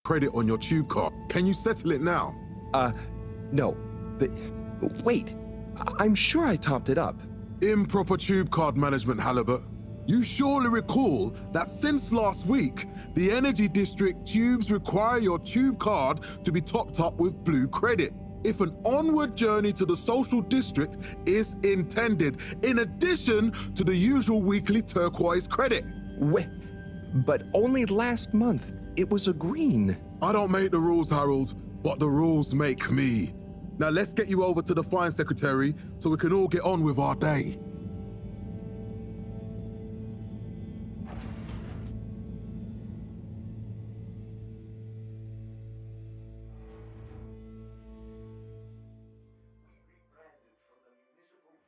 credit on your tube card. Can you settle it now? No. But wait, I'm sure I topped it up. Improper tube card management, Halibut. You surely recall that since last week, the Energy District tubes require your tube card to be topped up with blue credit if an onward journey to the social district is intended, in addition to the usual weekly turquoise credit. Wait, but only last month it was a green. I don't make the rules, Harold, but the rules make me. Now let's get you over to the fine secretary so we can all get on with our day.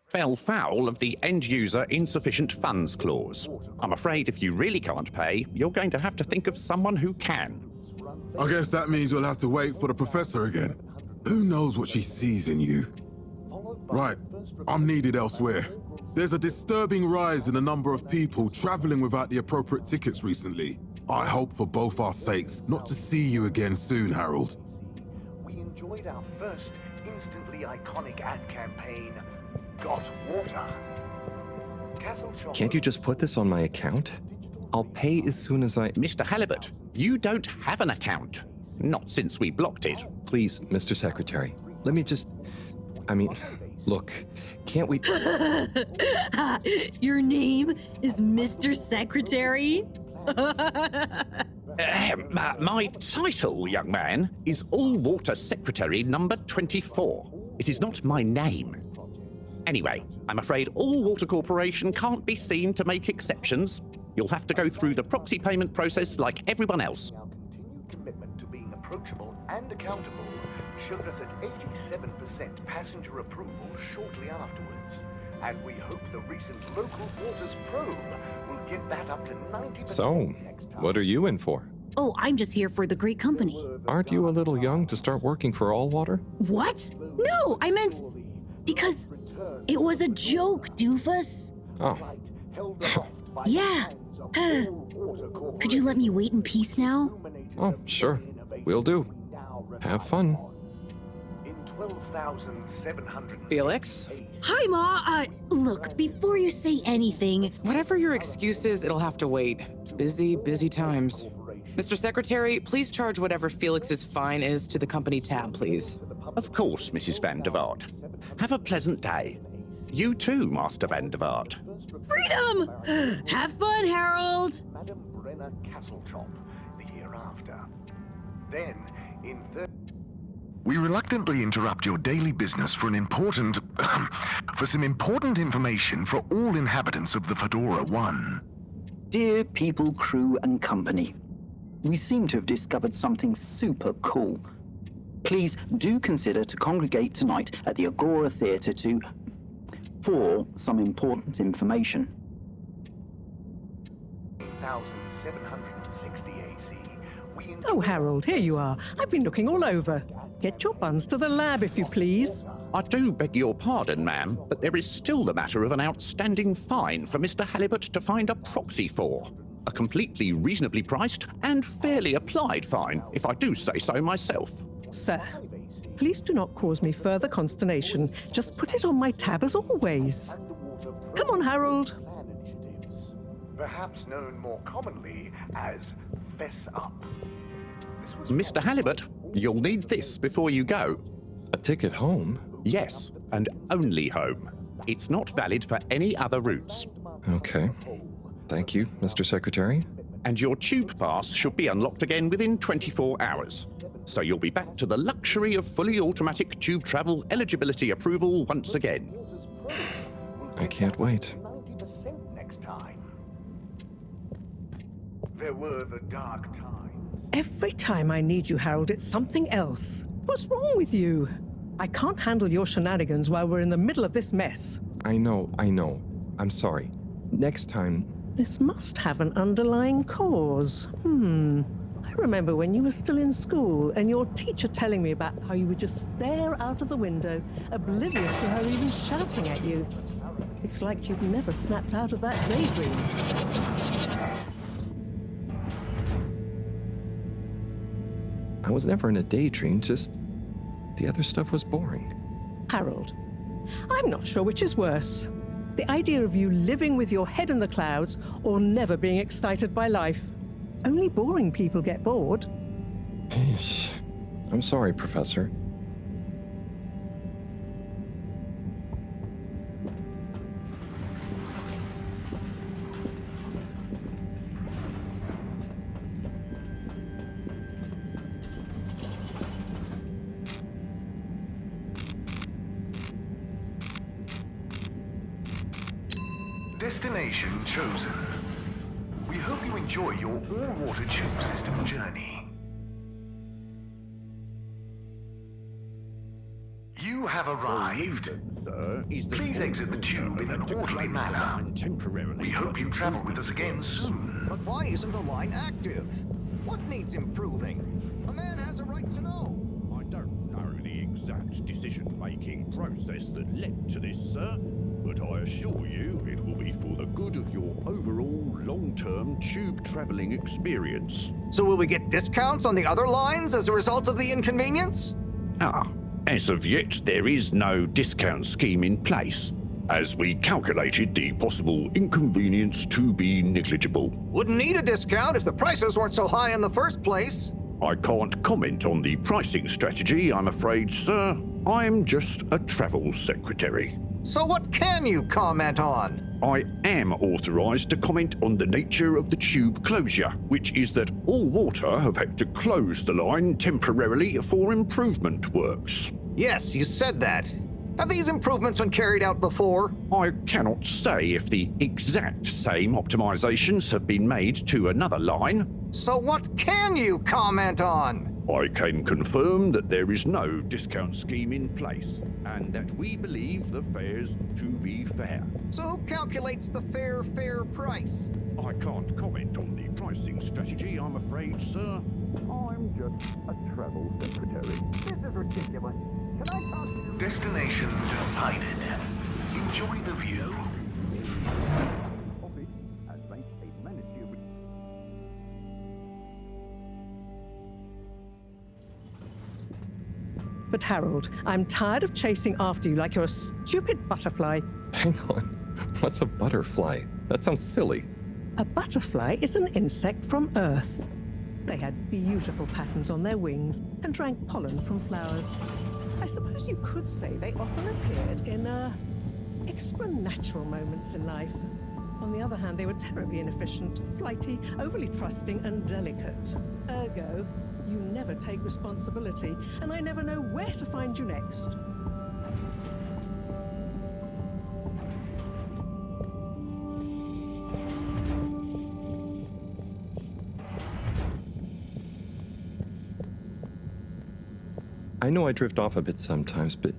Fell foul of the end-user insufficient funds clause. I'm afraid if you really can't pay, you're going to have to think of someone who can. I guess that means you'll have to wait for the professor again. Who knows what she sees in you? Right, I'm needed elsewhere. There's a disturbing rise in the number of people traveling without the appropriate tickets recently. I hope for both our sakes not to see you again soon, Harold. We enjoyed our first instantly iconic ad campaign, Got Water. Can't you just put this on my account? I'll pay as soon as I... Mr. Halibut, you don't have an account. Not since we blocked it. Please, Mr. Secretary, let me just... look, can't we... Your name is Mr. Secretary? My title, young man, is All-Water Secretary number 24. It is not my name. Anyway, I'm afraid All-Water Corporation can't be seen to make exceptions. You'll have to go through the proxy payment process like everyone else. Our continued commitment to being approachable and accountable showed us at 87% passenger approval shortly afterwards. And we hope the recent local waters probe will get that up to 90% So, next time. what are you in for? Oh, I'm just here for the great company. Aren't you a little young to start working for All Water? What? No, I meant... Because it was a joke, doofus. Oh, Yeah. Could you let me wait in peace now? oh, sure. Will do. Have fun. In 12,700 Felix? Hi, Ma. Look, before you say anything... Whatever your excuse is, it'll have to wait. Busy, busy times. Mr. Secretary, please charge whatever Felix's fine is to the company tab, please. Of course, Mrs. Van der Vaart. Have a pleasant day. You too, Master Van der Vaart. Freedom! Have fun, Harold! Madam Brenner Castle Chop the year after. Then, in We reluctantly interrupt your daily business for some important information for all inhabitants of the Fedora 1. Dear people, crew, and company, we seem to have discovered something super cool. Please do consider to congregate tonight at the Agora Theatre for some important information. 1760 AC, we Oh, Harold, here you are. I've been looking all over. Get your buns to the lab, if you please. I do beg your pardon, ma'am, but there is still the matter of an outstanding fine for Mr. Halibut to find a proxy for. A completely reasonably priced and fairly applied fine, if I do say so myself. Sir, please do not cause me further consternation. Just put it on my tab as always. Come on, Harold. plan initiatives, perhaps known more commonly as Fess Up. This was Mr. Halibut, you'll need this before you go. A ticket home? Yes, and only home. It's not valid for any other routes. Okay. Thank you, Mr. Secretary. And your tube pass should be unlocked again within 24 hours. So you'll be back to the luxury of fully automatic tube travel eligibility approval once again. I can't wait. 90% next time. There were the dark times. Every time I need you, Harold, it's something else. What's wrong with you? I can't handle your shenanigans while we're in the middle of this mess. I know. I'm sorry. Next time... This must have an underlying cause. I remember when you were still in school and your teacher telling me about how you would just stare out of the window, oblivious to her even shouting at you. It's like you've never snapped out of that daydream. I was never in a daydream, just the other stuff was boring. Harold, I'm not sure which is worse. The idea of you living with your head in the clouds or never being excited by life. Only boring people get bored. Eesh. I'm sorry, Professor. Destination chosen. We hope you enjoy your all-water tube system journey. You have arrived. Please exit the tube in an orderly manner. We hope you travel with us again soon. But why isn't the line active? What needs improving? A man has a right to know. I don't know the exact decision-making process that led to this, sir, but I assure you it will be for the good of your overall long-term tube traveling experience. So will we get discounts on the other lines as a result of the inconvenience? As of yet, there is no discount scheme in place, as we calculated the possible inconvenience to be negligible. Wouldn't need a discount if the prices weren't so high in the first place. I can't comment on the pricing strategy, I'm afraid, sir. I'm just a travel secretary. So what can you comment on? I am authorized to comment on the nature of the tube closure, which is that All Water have had to close the line temporarily for improvement works. Yes, you said that. Have these improvements been carried out before? I cannot say if the exact same optimizations have been made to another line. So what can you comment on? I can confirm that there is no discount scheme in place, and that we believe the fares to be fair. So who calculates the fair price? I can't comment on the pricing strategy, I'm afraid, sir. I'm just a travel secretary. This is ridiculous. Can I talk to you? Destination decided. Enjoy the view. Office has made a managerial... But Harold, I'm tired of chasing after you like you're a stupid butterfly. Hang on. What's a butterfly? That sounds silly. A butterfly is an insect from Earth. They had beautiful patterns on their wings and drank pollen from flowers. I suppose you could say they often appeared in extra natural moments in life. On the other hand, they were terribly inefficient, flighty, overly trusting, and delicate. Ergo, you never take responsibility, and I never know where to find you next. I know I drift off a bit sometimes, but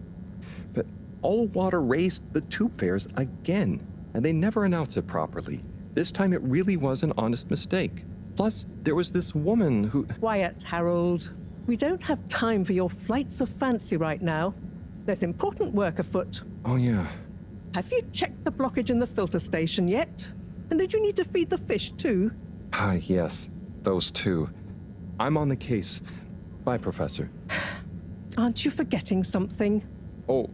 All Water raised the tube fares again, and they never announce it properly. This time it really was an honest mistake. Plus, there was this woman who... Quiet, Harold. We don't have time for your flights of fancy right now. There's important work afoot. Oh, yeah. Have you checked the blockage in the filter station yet? And did you need to feed the fish too? Yes. Those two. I'm on the case. Bye, Professor. Aren't you forgetting something? Oh,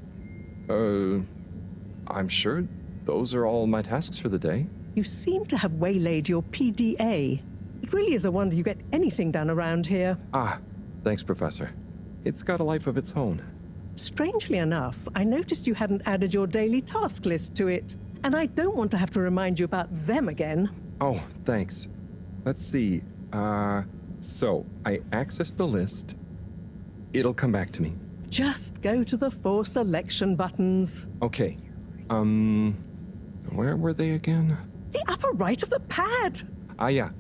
I'm sure those are all my tasks for the day. You seem to have waylaid your PDA. It really is a wonder you get anything done around here. Thanks, Professor. It's got a life of its own. Strangely enough, I noticed you hadn't added your daily task list to it, and I don't want to have to remind you about them again. Oh, thanks. Let's see. So I access the list. It'll come back to me. Just go to the 4 selection buttons. Okay. Where were they again? The upper right of the pad. Yeah.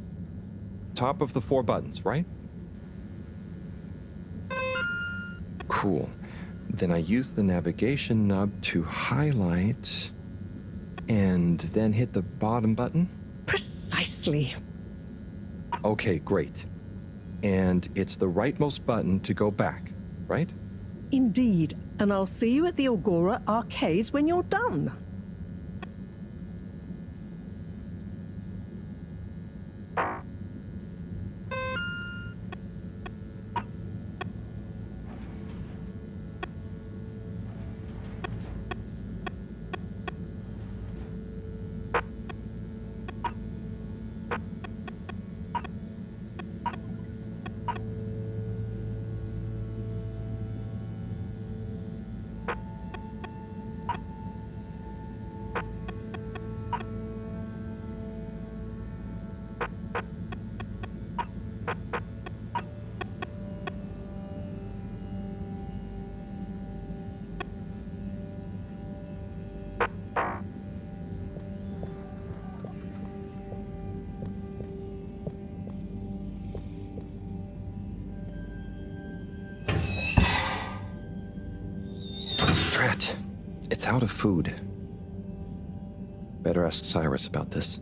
Top of the 4 buttons, right? Cool. Then I use the navigation nub to highlight, and then hit the bottom button. Precisely. Okay, great. And it's the rightmost button to go back, right? Indeed. And I'll see you at the Agora arcades when you're done. Fret. It's out of food. Better ask Cyrus about this.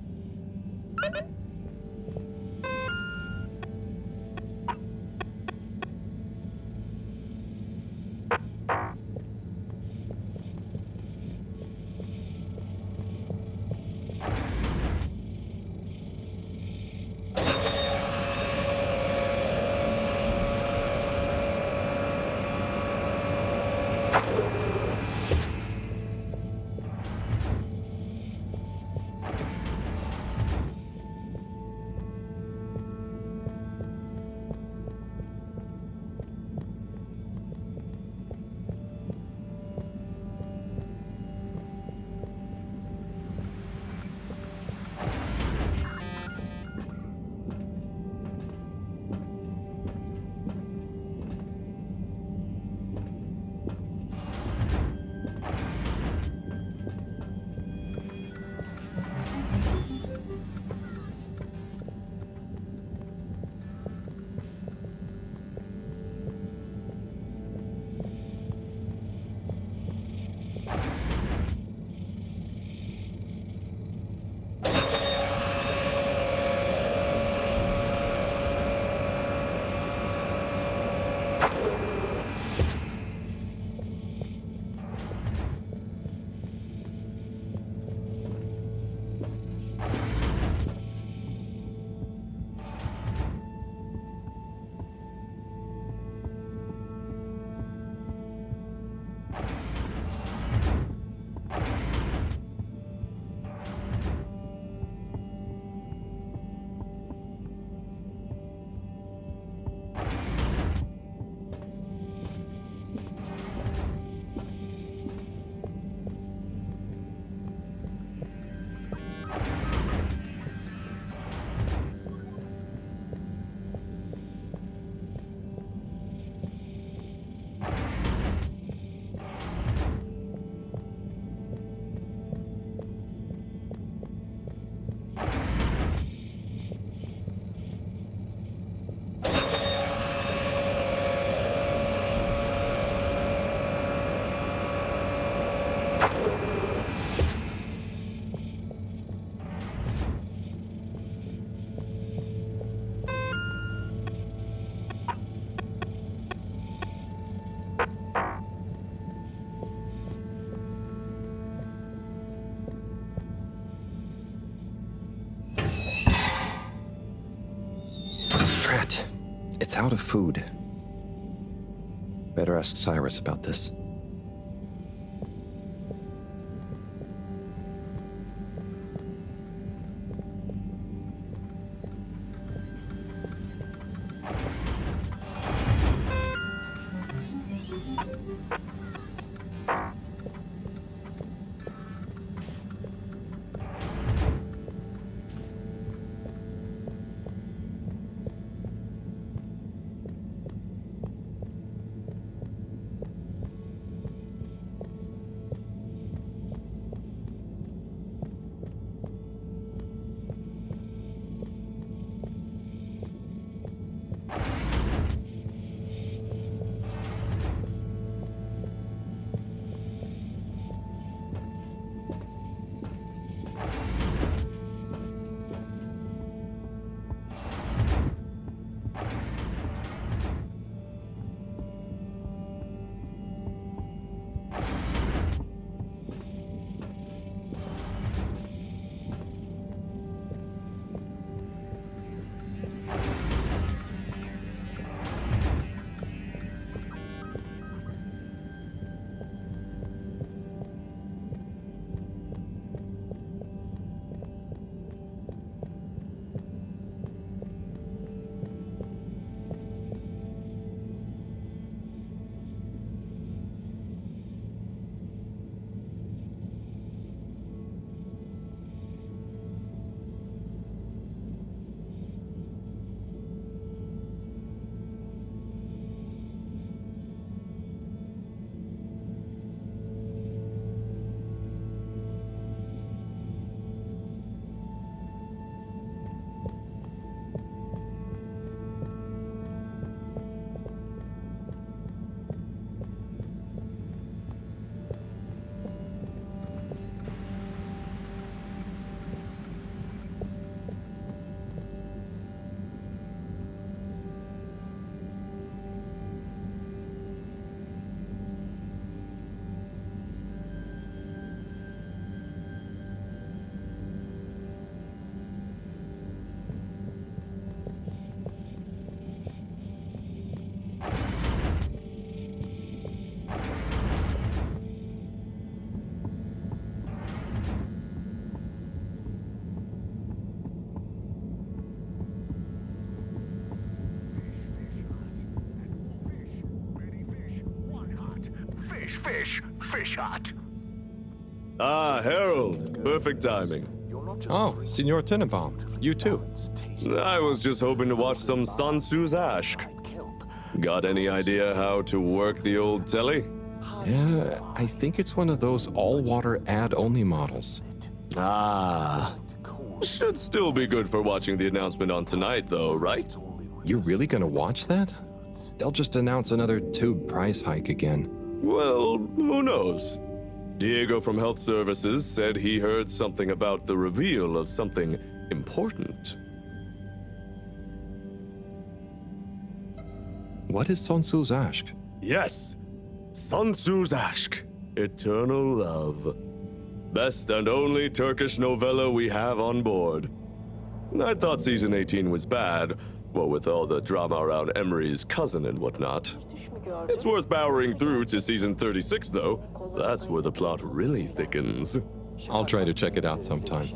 Fret. It's out of food. Better ask Cyrus about this. fish, Fish Hut. Ah, Harold. Perfect timing. Oh, Senor Tenenbaum, you too. I was just hoping to watch some Sansu's Ashk. Got any idea how to work the old telly? Yeah, I think it's one of those all-water ad-only models. Ah. Should still be good for watching the announcement on tonight, though, right? You're really gonna watch that? They'll just announce another tube price hike again. Well, who knows? Diego from Health Services said he heard something about the reveal of something important. What is Sansu's Ashk? Yes, Sansu's Ashk, Eternal Love. Best and only Turkish novella we have on board. I thought season 18 was bad, what with all the drama around Emery's cousin and whatnot. It's worth powering through to season 36, though. That's where the plot really thickens. I'll try to check it out sometime.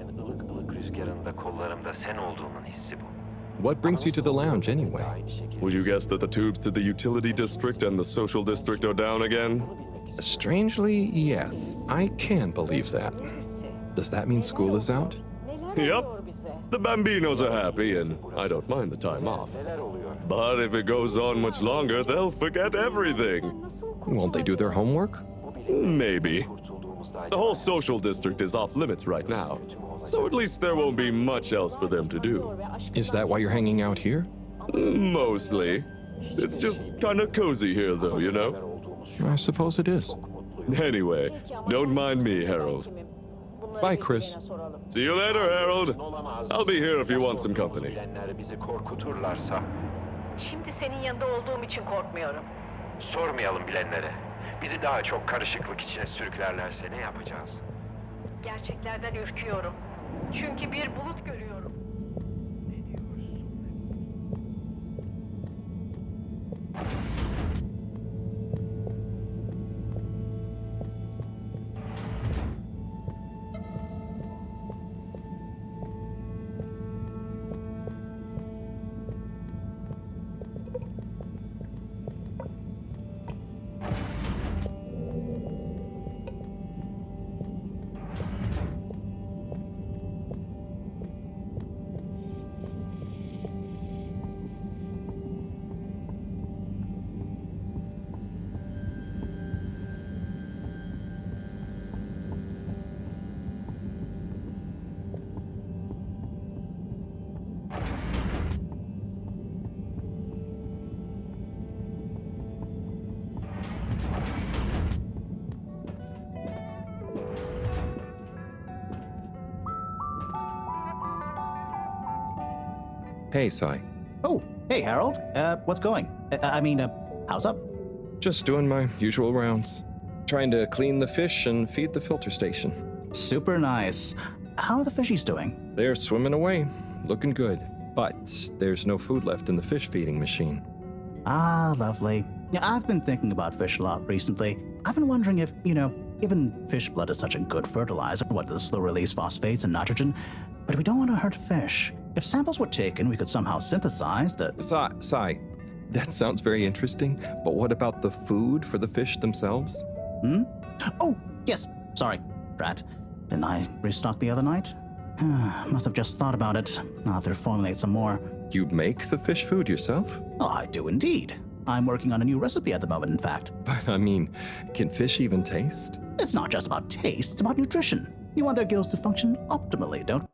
What brings you to the lounge, anyway? Would you guess that the tubes to the utility district and the social district are down again? Strangely, yes. I can believe that. Does that mean school is out? Yep. The Bambinos are happy, and I don't mind the time off. But if it goes on much longer, they'll forget everything. Won't they do their homework? Maybe. The whole social district is off limits right now, so at least there won't be much else for them to do. Is that why you're hanging out here? Mostly. It's just kind of cozy here, though, you know? I suppose it is. Anyway, don't mind me, Harold. Bye, Chris. See you later, Harold. I'll be here if you want some company. Şimdi senin yanında olduğum için korkmuyorum. Sormayalım bilenlere. Bizi daha çok karışıklık içine sürüklerlerse ne yapacağız? Gerçeklerden ürküyorum. Çünkü bir bulut görüyorum. Hey, Sai. Oh, hey, Harold. What's going? How's up? Just doing my usual rounds. Trying to clean the fish and feed the filter station. Super nice. How are the fishies doing? They're swimming away, looking good. But there's no food left in the fish feeding machine. Ah, lovely. Yeah, I've been thinking about fish a lot recently. I've been wondering if, given fish blood is such a good fertilizer, what the slow-release phosphates and nitrogen, but we don't want to hurt fish. If samples were taken, we could somehow synthesize the... Sai, that sounds very interesting, but what about the food for the fish themselves? Oh, yes. Sorry, Drat. Didn't I restock the other night? Must have just thought about it. I'll have to formulate some more. You make the fish food yourself? Oh, I do indeed. I'm working on a new recipe at the moment, in fact. But can fish even taste? It's not just about taste, it's about nutrition. You want their gills to function optimally, don't you?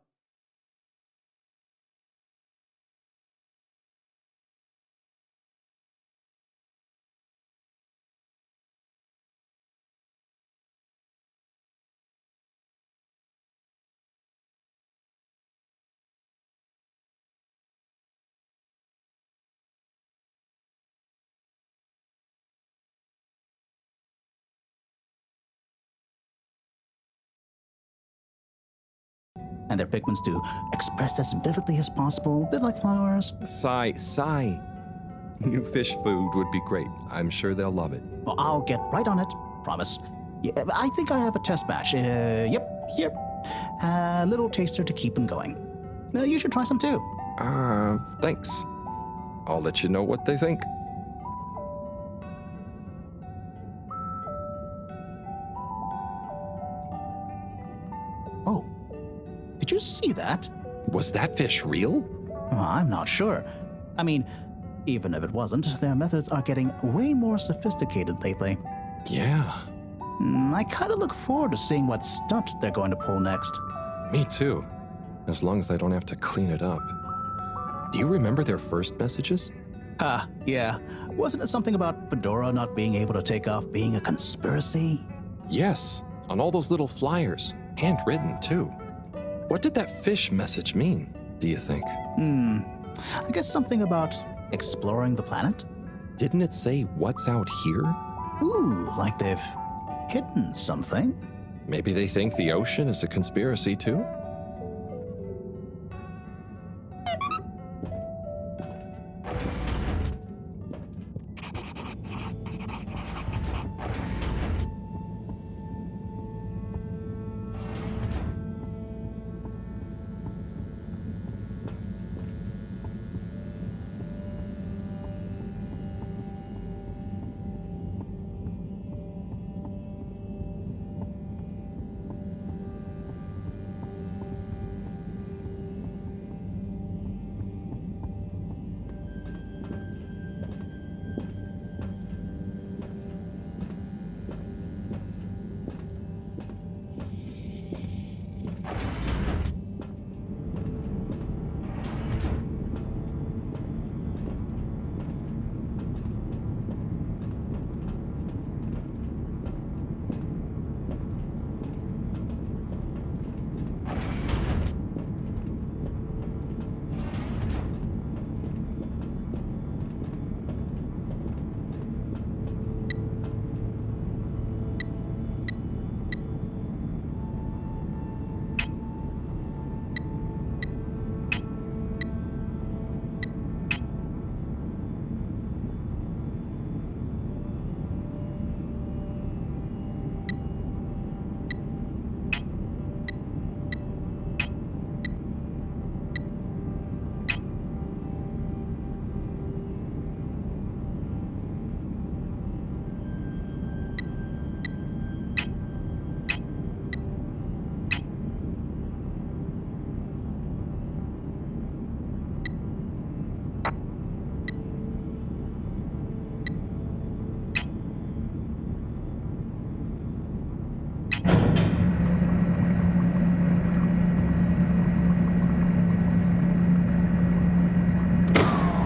And their pigments to express as vividly as possible, a bit like flowers. Sai. New fish food would be great. I'm sure they'll love it. Well, I'll get right on it. Promise. Yeah, I think I have a test batch. Yep, here. A little taster to keep them going. You should try some too. Thanks. I'll let you know what they think. you see that? Was that fish real? Well, I'm not sure. I mean, even if it wasn't, their methods are getting way more sophisticated lately. Yeah. I kind of look forward to seeing what stunt they're going to pull next. Me too. As long as I don't have to clean it up. Do you remember their first messages? Yeah. Wasn't it something about Fedora not being able to take off being a conspiracy? Yes, on all those little flyers. Handwritten, too. What did that fish message mean, do you think? I guess something about exploring the planet? Didn't it say what's out here? Ooh, like they've hidden something? Maybe they think the ocean is a conspiracy, too?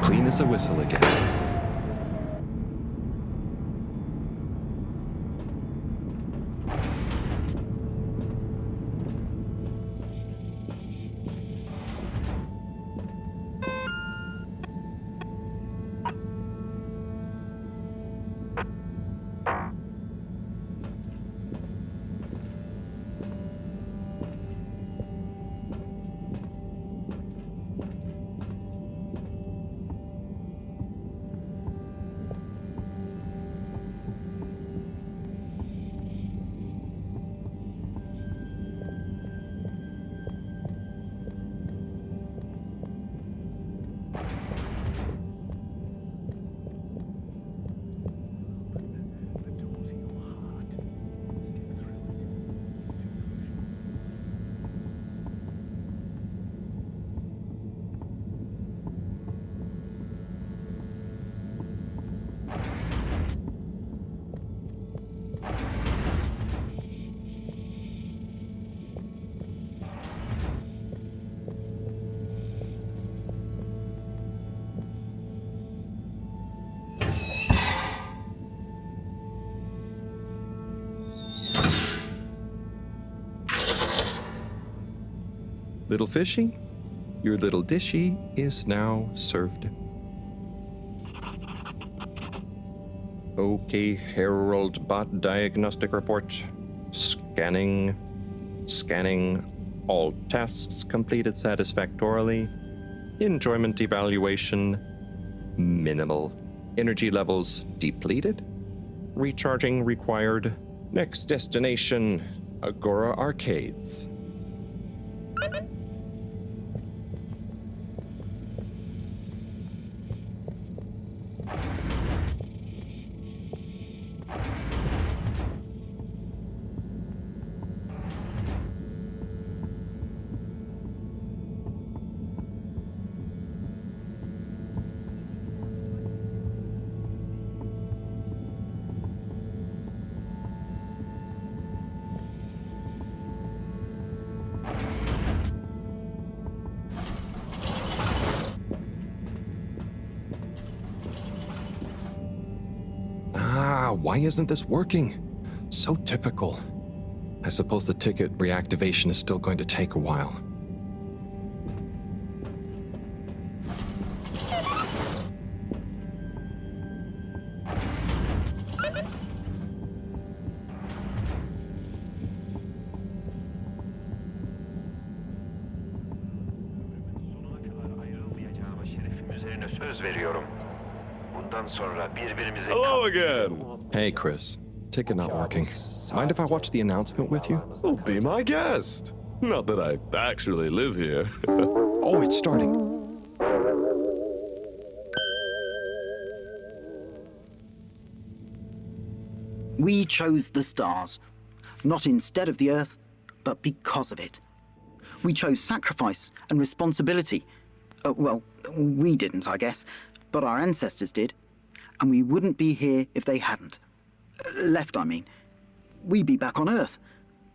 Clean as a whistle again. Little fishy, your little dishy is now served. Okay, Herald Bot Diagnostic Report. Scanning. All tests completed satisfactorily. Enjoyment evaluation minimal. Energy levels depleted. Recharging required. Next destination, Agora Arcades. Wow, why isn't this working? So typical. I suppose the ticket reactivation is still going to take a while. Üzerine söz veriyorum. Bundan sonra birbirimize... Hello again! Hey, Chris. Ticket not working. Mind if I watch the announcement with you? Oh, be my guest. Not that I actually live here. Oh, it's starting. We chose the stars, not instead of the Earth, but because of it. We chose sacrifice and responsibility. Well, we didn't, I guess, but our ancestors did, and we wouldn't be here if they hadn't. Left, I mean. We'd be back on Earth,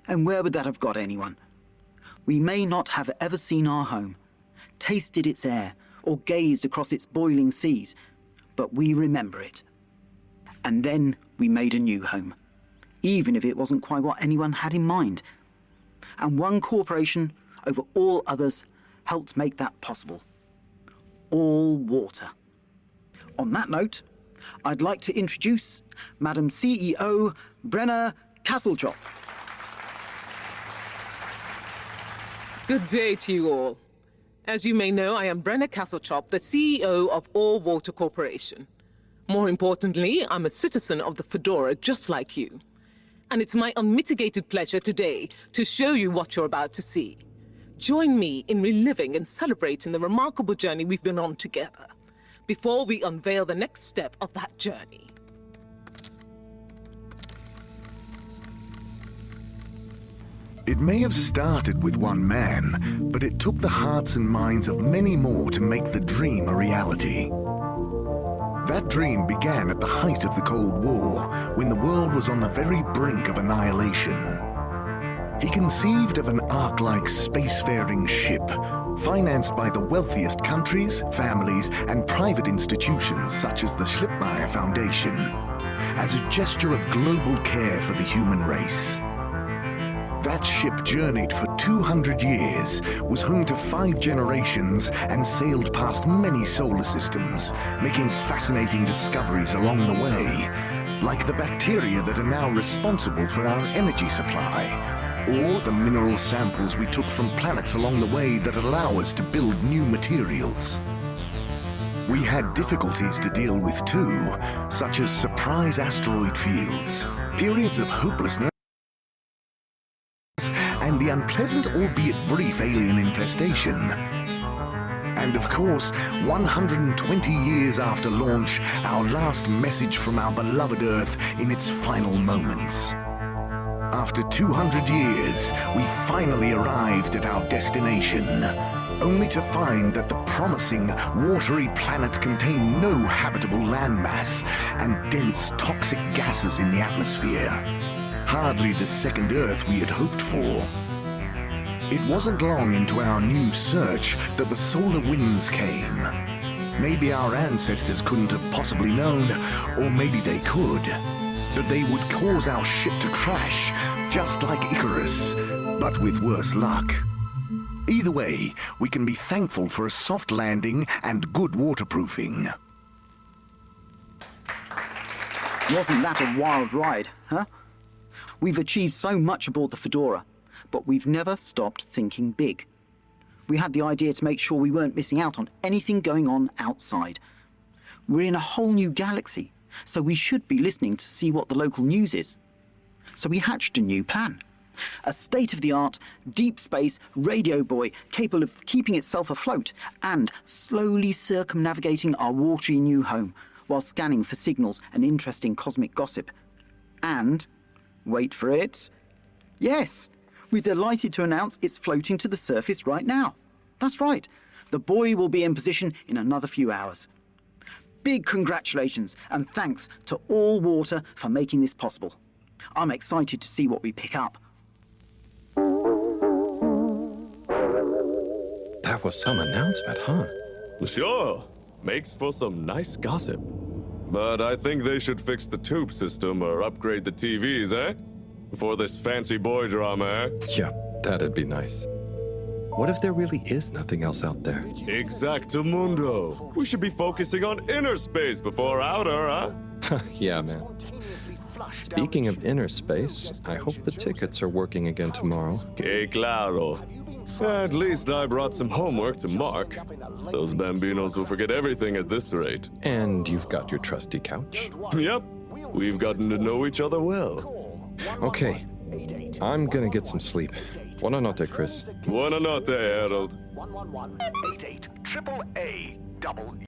and where would that have got anyone? We may not have ever seen our home, tasted its air, or gazed across its boiling seas, but we remember it. And then we made a new home, even if it wasn't quite what anyone had in mind. And one corporation over all others helped make that possible. All water. On that note, I'd like to introduce Madam CEO Brenna Castletop. Good day to you all. As you may know, I am Brenna Castletop, the CEO of All Water Corporation. More importantly, I'm a citizen of the Fedora just like you. And it's my unmitigated pleasure today to show you what you're about to see. Join me in reliving and celebrating the remarkable journey we've been on together, before we unveil the next step of that journey. It may have started with one man, but it took the hearts and minds of many more to make the dream a reality. That dream began at the height of the Cold War, when the world was on the very brink of annihilation. He conceived of an Ark-like spacefaring ship, financed by the wealthiest countries, families, and private institutions such as the Schlipmeyer Foundation, as a gesture of global care for the human race. That ship journeyed for 200 years, was home to 5 generations, and sailed past many solar systems, making fascinating discoveries along the way, like the bacteria that are now responsible for our energy supply, or the mineral samples we took from planets along the way that allow us to build new materials. We had difficulties to deal with too, such as surprise asteroid fields, periods of hopelessness, and the unpleasant, albeit brief, alien infestation. And of course, 120 years after launch, our last message from our beloved Earth in its final moments. After 200 years, we finally arrived at our destination, only to find that the promising, watery planet contained no habitable landmass and dense, toxic gases in the atmosphere. Hardly the second Earth we had hoped for. It wasn't long into our new search that the solar winds came. Maybe our ancestors couldn't have possibly known, or maybe they could, that they would cause our ship to crash, just like Icarus, but with worse luck. Either way, we can be thankful for a soft landing and good waterproofing. Wasn't that a wild ride, huh? We've achieved so much aboard the Fedora, but we've never stopped thinking big. We had the idea to make sure we weren't missing out on anything going on outside. We're in a whole new galaxy, so we should be listening to see what the local news is. So we hatched a new plan. A state-of-the-art, deep space radio buoy capable of keeping itself afloat and slowly circumnavigating our watery new home while scanning for signals and interesting cosmic gossip. And, wait for it, yes, we're delighted to announce it's floating to the surface right now. That's right, the buoy will be in position in another few hours. Big congratulations and thanks to All Water for making this possible. I'm excited to see what we pick up. That was some announcement, huh? Sure. Makes for some nice gossip. But I think they should fix the tube system or upgrade the TVs, eh? Before this fancy boy drama, eh? Yeah, that'd be nice. What if there really is nothing else out there? Exactamundo. We should be focusing on inner space before outer, huh? Yeah, man. Speaking of inner space, I hope the tickets are working again tomorrow. Que claro. At least I brought some homework to mark. Those bambinos will forget everything at this rate. And you've got your trusty couch? Yep. We've gotten to know each other well. Okay. I'm gonna get some sleep. Buonanotte, Chris. Buonanotte, Harold. 11188 triple A double E.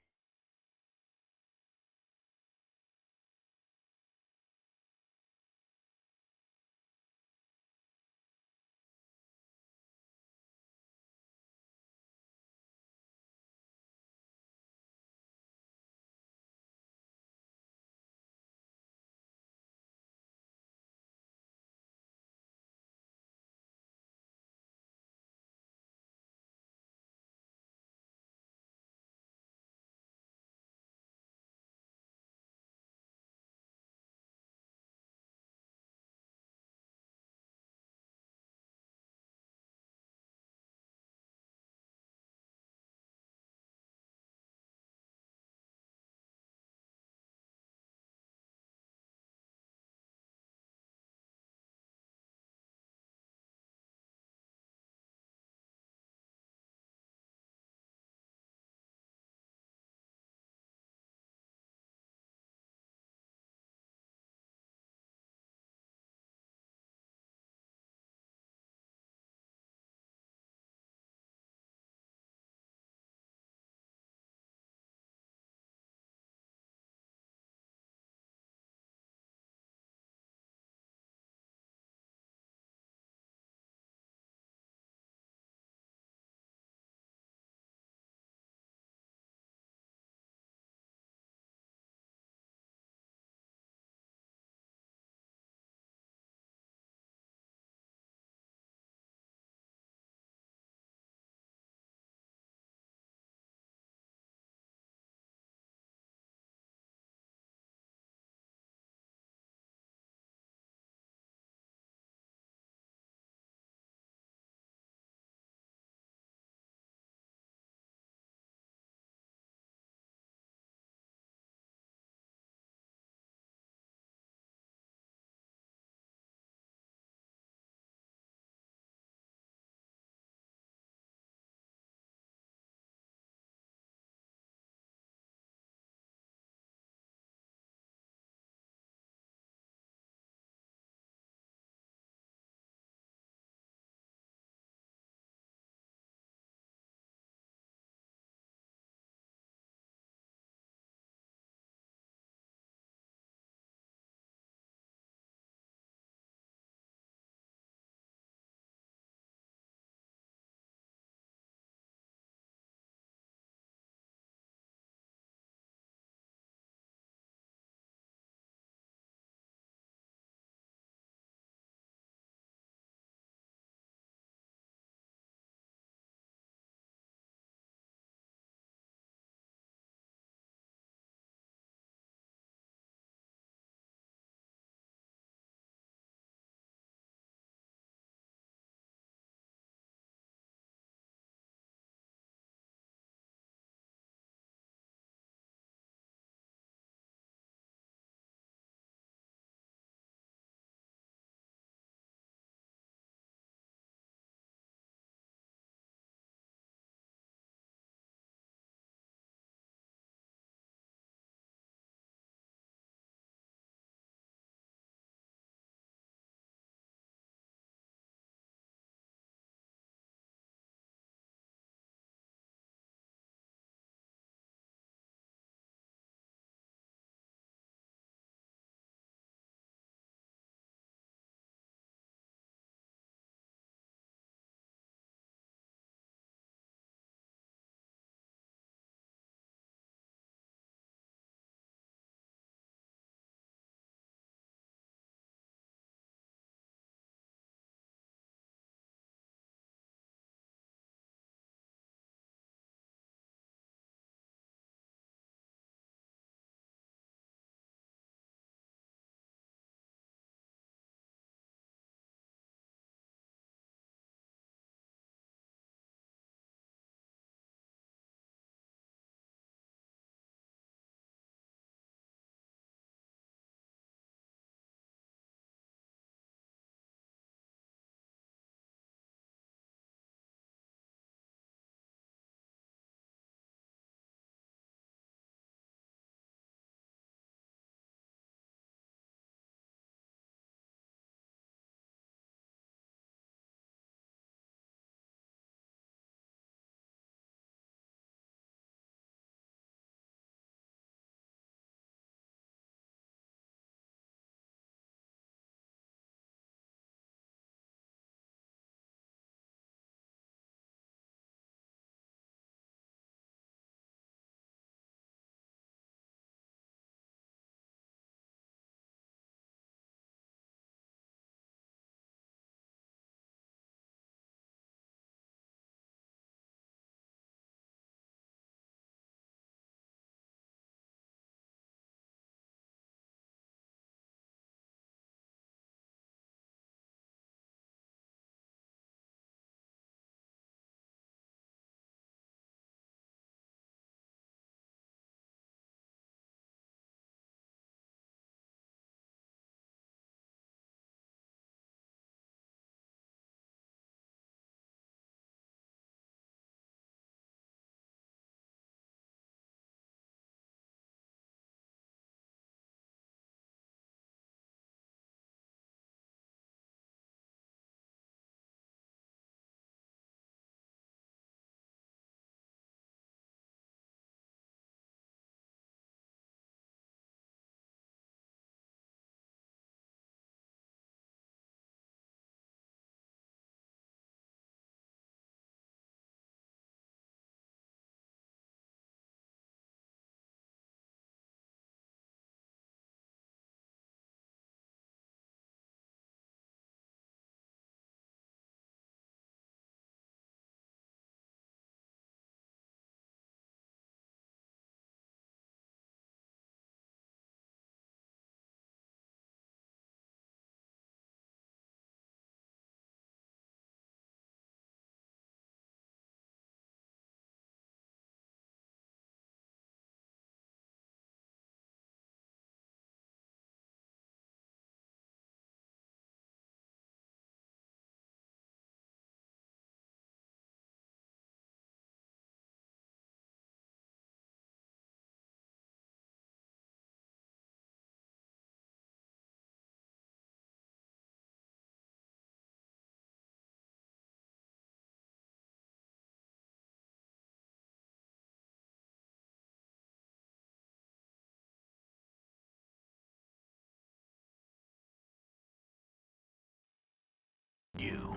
You.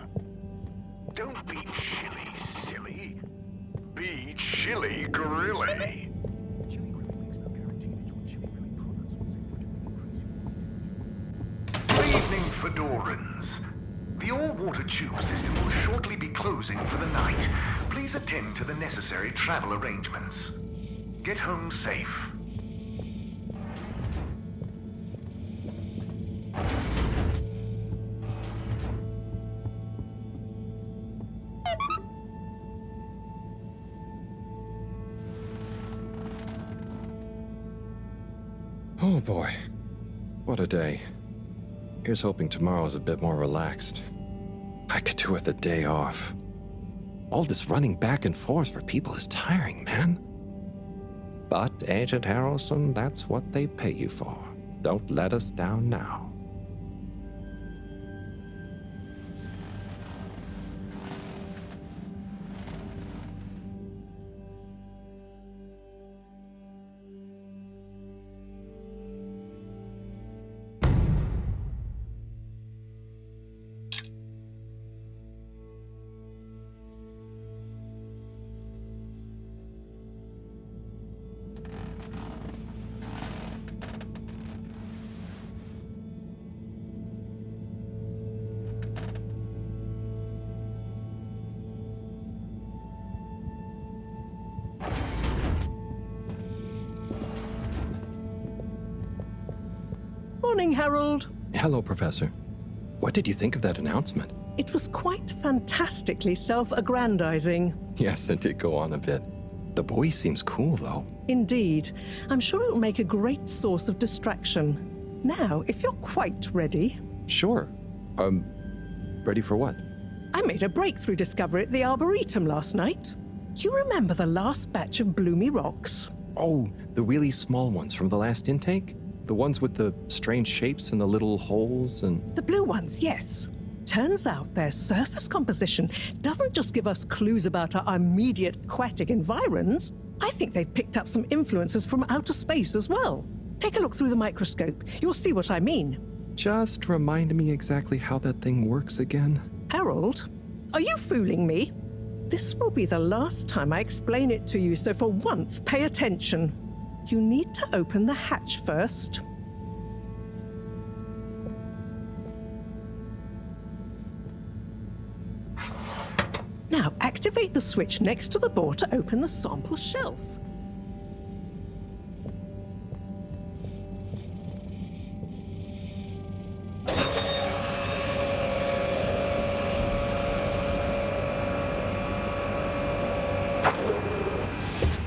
Don't be chilly, silly. Be chilly, grilly. Good evening, Fedorans. The all-water tube system will shortly be closing for the night. Please attend to the necessary travel arrangements. Get home safe. Oh boy. What a day. Here's hoping tomorrow's a bit more relaxed. I could do with a day off. All this running back and forth for people is tiring, man. But, Agent Harrelson, that's what they pay you for. Don't let us down now. Morning, Harold. Hello, Professor. What did you think of that announcement? It was quite fantastically self-aggrandizing. Yes, it did go on a bit. The boy seems cool, though. Indeed. I'm sure it'll make a great source of distraction. Now, if you're quite ready... Sure. Ready for what? I made a breakthrough discovery at the Arboretum last night. You remember the last batch of bloomy rocks? Oh, the really small ones from the last intake? The ones with the strange shapes and the little holes and... The blue ones, yes. Turns out their surface composition doesn't just give us clues about our immediate aquatic environs. I think they've picked up some influences from outer space as well. Take a look through the microscope. You'll see what I mean. Just remind me exactly how that thing works again. Harold, are you fooling me? This will be the last time I explain it to you, so for once, pay attention. You need to open the hatch first. Now, activate the switch next to the board to open the sample shelf.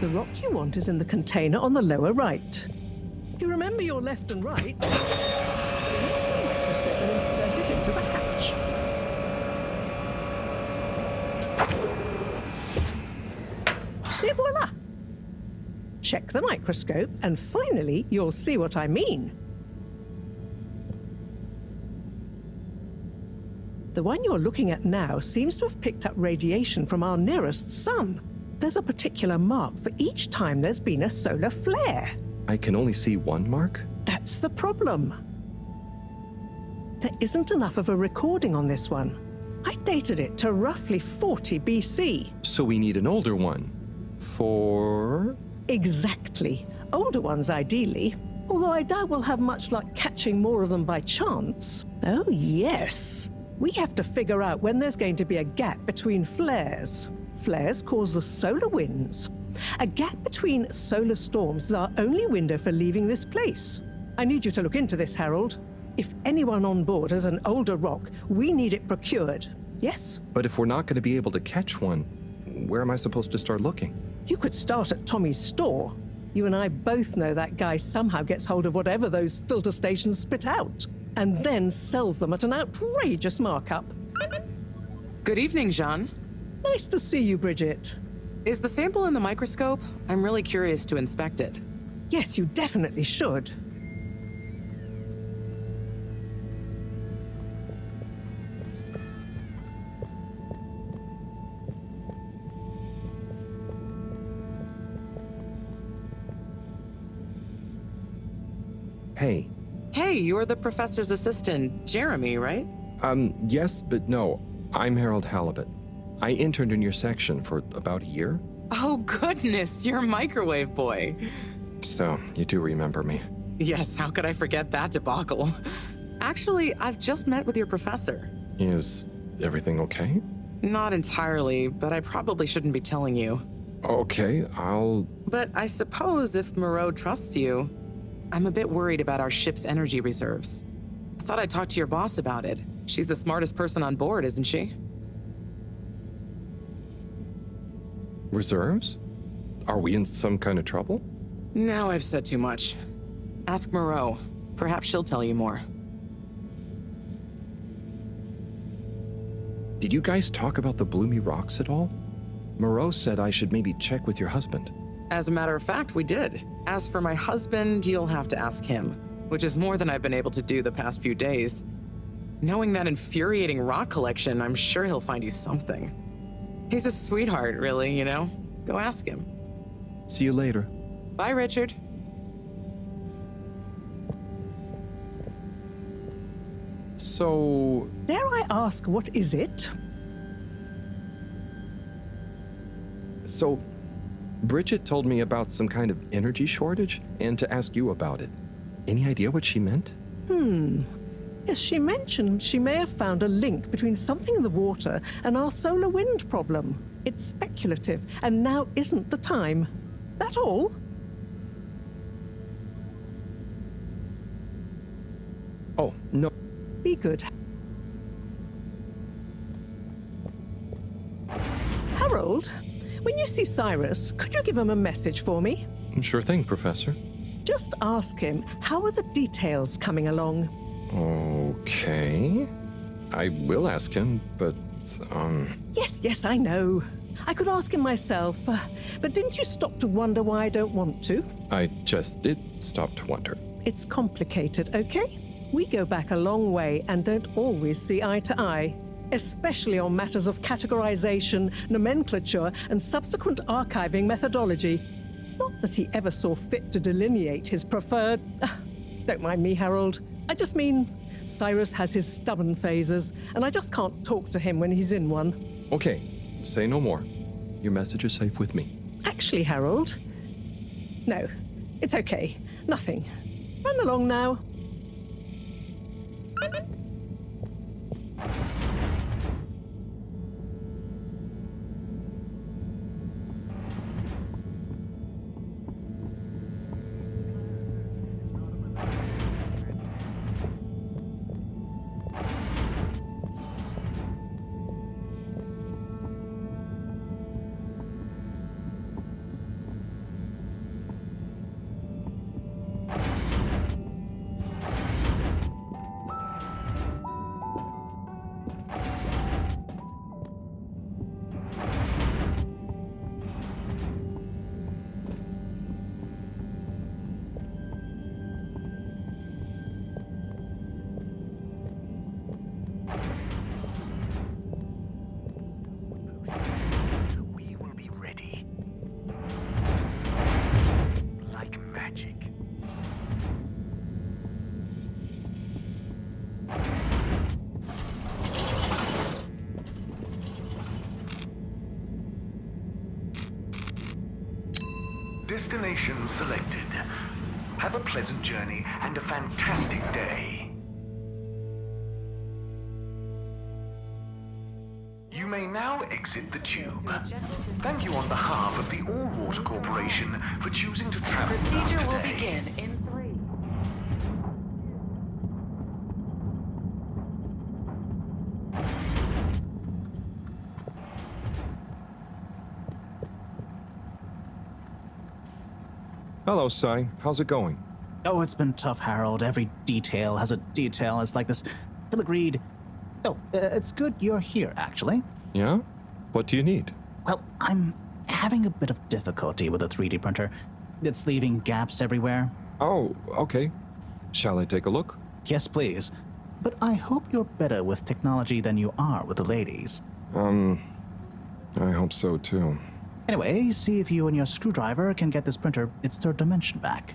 The rock you want is in the container on the lower right. You remember your left and right? Remove the microscope and insert it into the hatch. Et voila! Check the microscope, and finally, you'll see what I mean. The one you're looking at now seems to have picked up radiation from our nearest sun. There's a particular mark for each time there's been a solar flare. I can only see one mark? That's the problem. There isn't enough of a recording on this one. I dated it to roughly 40 BC. So we need an older one. For? Exactly. Older ones, ideally. Although I doubt we'll have much luck catching more of them by chance. Oh, yes. We have to figure out when there's going to be a gap between flares. Flares cause the solar winds. A gap between solar storms is our only window for leaving this place. I need you to look into this, Harold. If anyone on board has an older rock, we need it procured. Yes? But if we're not going to be able to catch one, where am I supposed to start looking? You could start at Tommy's store. You and I both know that guy somehow gets hold of whatever those filter stations spit out, and then sells them at an outrageous markup. Good evening, Jean. Nice to see you, Bridget. Is the sample in the microscope? I'm really curious to inspect it. Yes, you definitely should. Hey. Hey, you're the professor's assistant, Jeremy, right? Yes, but no. I'm Harold Halibut. I interned in your section for about a year. Oh, goodness, you're a microwave boy. So, you do remember me. Yes, how could I forget that debacle? Actually, I've just met with your professor. Is everything okay? Not entirely, but I probably shouldn't be telling you. Okay, I'll... But I suppose if Moreau trusts you, I'm a bit worried about our ship's energy reserves. I thought I'd talk to your boss about it. She's the smartest person on board, isn't she? Reserves? Are we in some kind of trouble? Now I've said too much. Ask Moreau. Perhaps she'll tell you more. Did you guys talk about the Bloomy Rocks at all? Moreau said I should maybe check with your husband. As a matter of fact, we did. As for my husband, you'll have to ask him, which is more than I've been able to do the past few days. Knowing that infuriating rock collection, I'm sure he'll find you something. He's a sweetheart, really, you know? Go ask him. See you later. Bye, Richard. So... Dare I ask, what is it? So, Bridget told me about some kind of energy shortage and to ask you about it. Any idea what she meant? Yes, she mentioned she may have found a link between something in the water and our solar wind problem. It's speculative, and now isn't the time. That all? Oh, no. Be good. Harold, when you see Cyrus, could you give him a message for me? Sure thing, Professor. Just ask him, how are the details coming along? Okay. I will ask him, but, Yes, I know. I could ask him myself, but didn't you stop to wonder why I don't want to? I just did stop to wonder. It's complicated, okay? We go back a long way and don't always see eye to eye, especially on matters of categorization, nomenclature, and subsequent archiving methodology. Not that he ever saw fit to delineate his preferred... Don't mind me, Harold. I just mean, Cyrus has his stubborn phases, and I just can't talk to him when he's in one. Okay, say no more. Your message is safe with me. Actually, Harold... No, it's okay. Nothing. Run along now. We will be ready. Like magic. Destination selected. Have a pleasant journey and a fantastic day. You may now exit the tube. Thank you on behalf of the All Water Corporation for choosing to travel with us Procedure will today. begin in 3. Hello, Cy. How's it going? Oh, it's been tough, Harold. Every detail has a detail. It's like this filigreed. Oh, it's good you're here, actually. Yeah? What do you need? Well, I'm having a bit of difficulty with a 3D printer. It's leaving gaps everywhere. Oh, okay. Shall I take a look? Yes, please. But I hope you're better with technology than you are with the ladies. I hope so too. Anyway, see if you and your screwdriver can get this printer its third dimension back.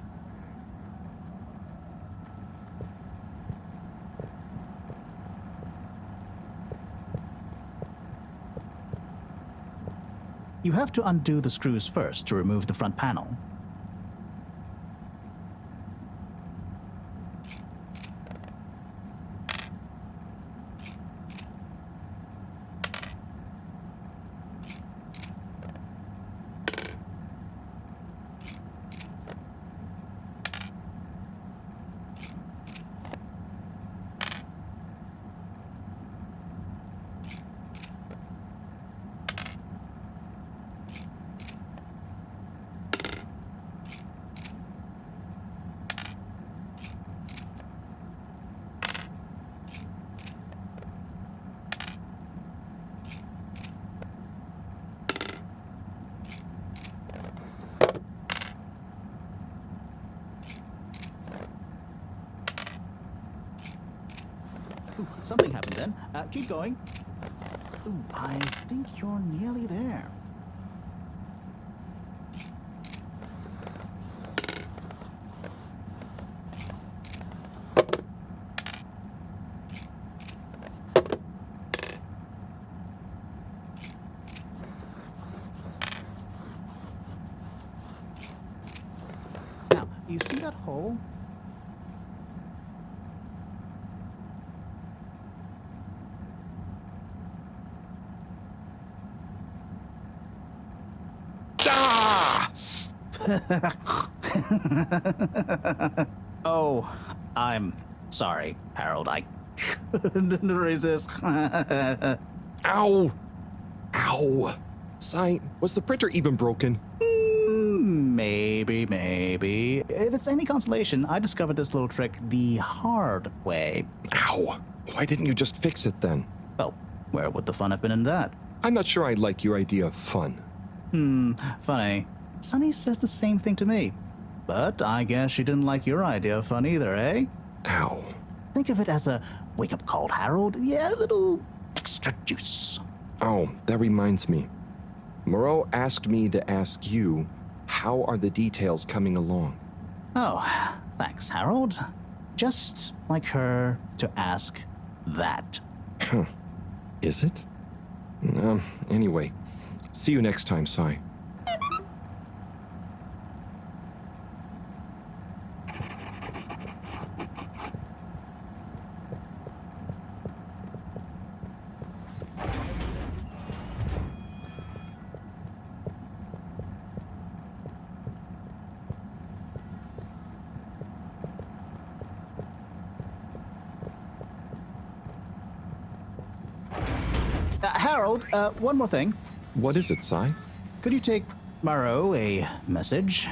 You have to undo the screws first to remove the front panel. Ooh, something happened then. Keep going. Ooh, I think you're nearly there. Now, you see that hole? Oh, I'm sorry, Harold. I couldn't resist. Ow! Ow! Sai, was the printer even broken? Maybe. If it's any consolation, I discovered this little trick the hard way. Ow! Why didn't you just fix it then? Well, where would the fun have been in that? I'm not sure I like your idea of fun. Funny. Sunny says the same thing to me. But I guess she didn't like your idea of fun either, eh? Ow. Think of it as a wake-up call, Harold. Yeah, a little extra juice. Oh, that reminds me. Moreau asked me to ask you, how are the details coming along? Oh, thanks, Harold. Just like her to ask that. Huh. Is it? Anyway, see you next time, Sai. Harold, one more thing. What is it, Sai? Could you take Moreau a message?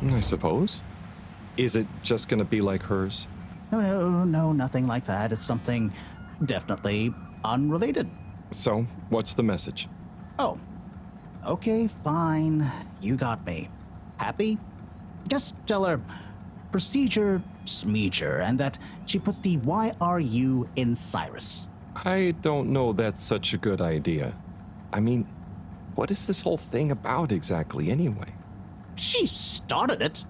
I suppose. Is it just gonna be like hers? No, nothing like that. It's something definitely unrelated. So, what's the message? Oh, okay, fine. You got me. Happy? Just tell her procedure smeeger and that she puts the YRU in Cyrus. I don't know that's such a good idea. I mean, what is this whole thing about exactly anyway? She started it.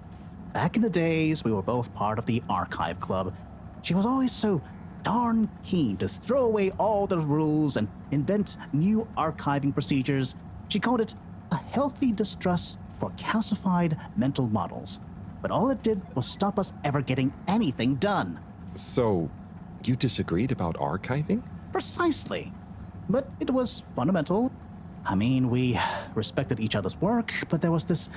Back in the days, we were both part of the Archive Club. She was always so darn keen to throw away all the rules and invent new archiving procedures. She called it a healthy distrust for calcified mental models. But all it did was stop us ever getting anything done. So, you disagreed about archiving? Precisely. But it was fundamental. I mean, we respected each other's work, but there was this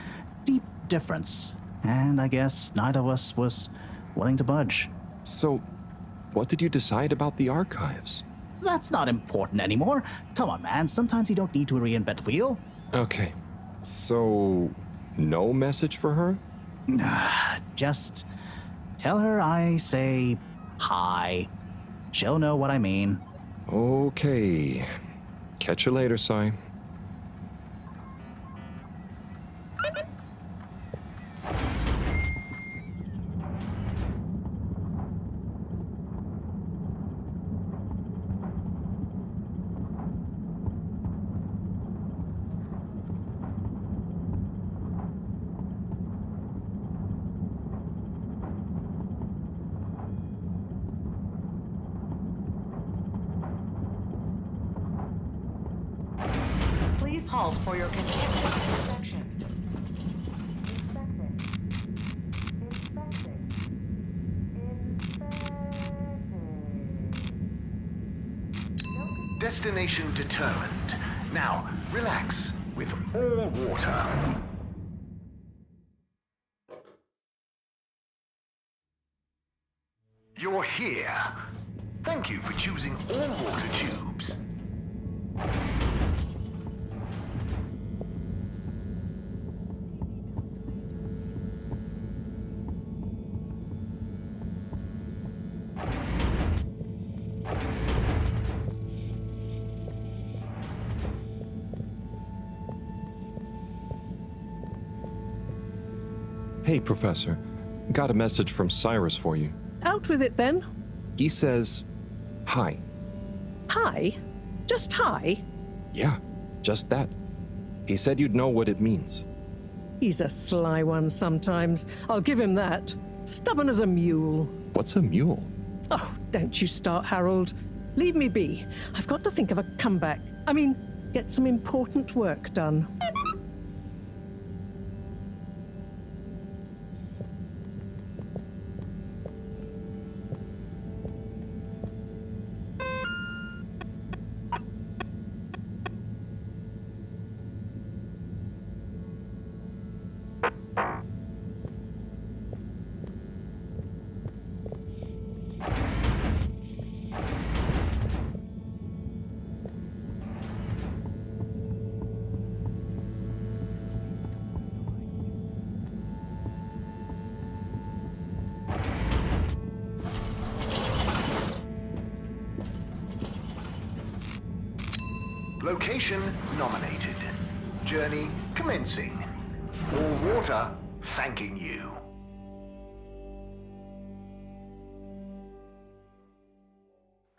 deep difference. And I guess neither of us was willing to budge. So, what did you decide about the archives? That's not important anymore. Come on, man. Sometimes you don't need to reinvent the wheel. Okay. So, no message for her? Just tell her I say hi. She'll know what I mean. Okay. Catch you later, Sai. Halt for your continuous inspection. Destination determined. Now, relax with all water. You're here. Thank you for choosing all water tubes. Hey, Professor. Got a message from Cyrus for you. Out with it then. He says, hi. Hi? Just hi? Yeah, just that. He said you'd know what it means. He's a sly one sometimes. I'll give him that. Stubborn as a mule. What's a mule? Oh, don't you start, Harold. Leave me be. I've got to think of a comeback. I mean, get some important work done. Location nominated. Journey commencing. All water thanking you.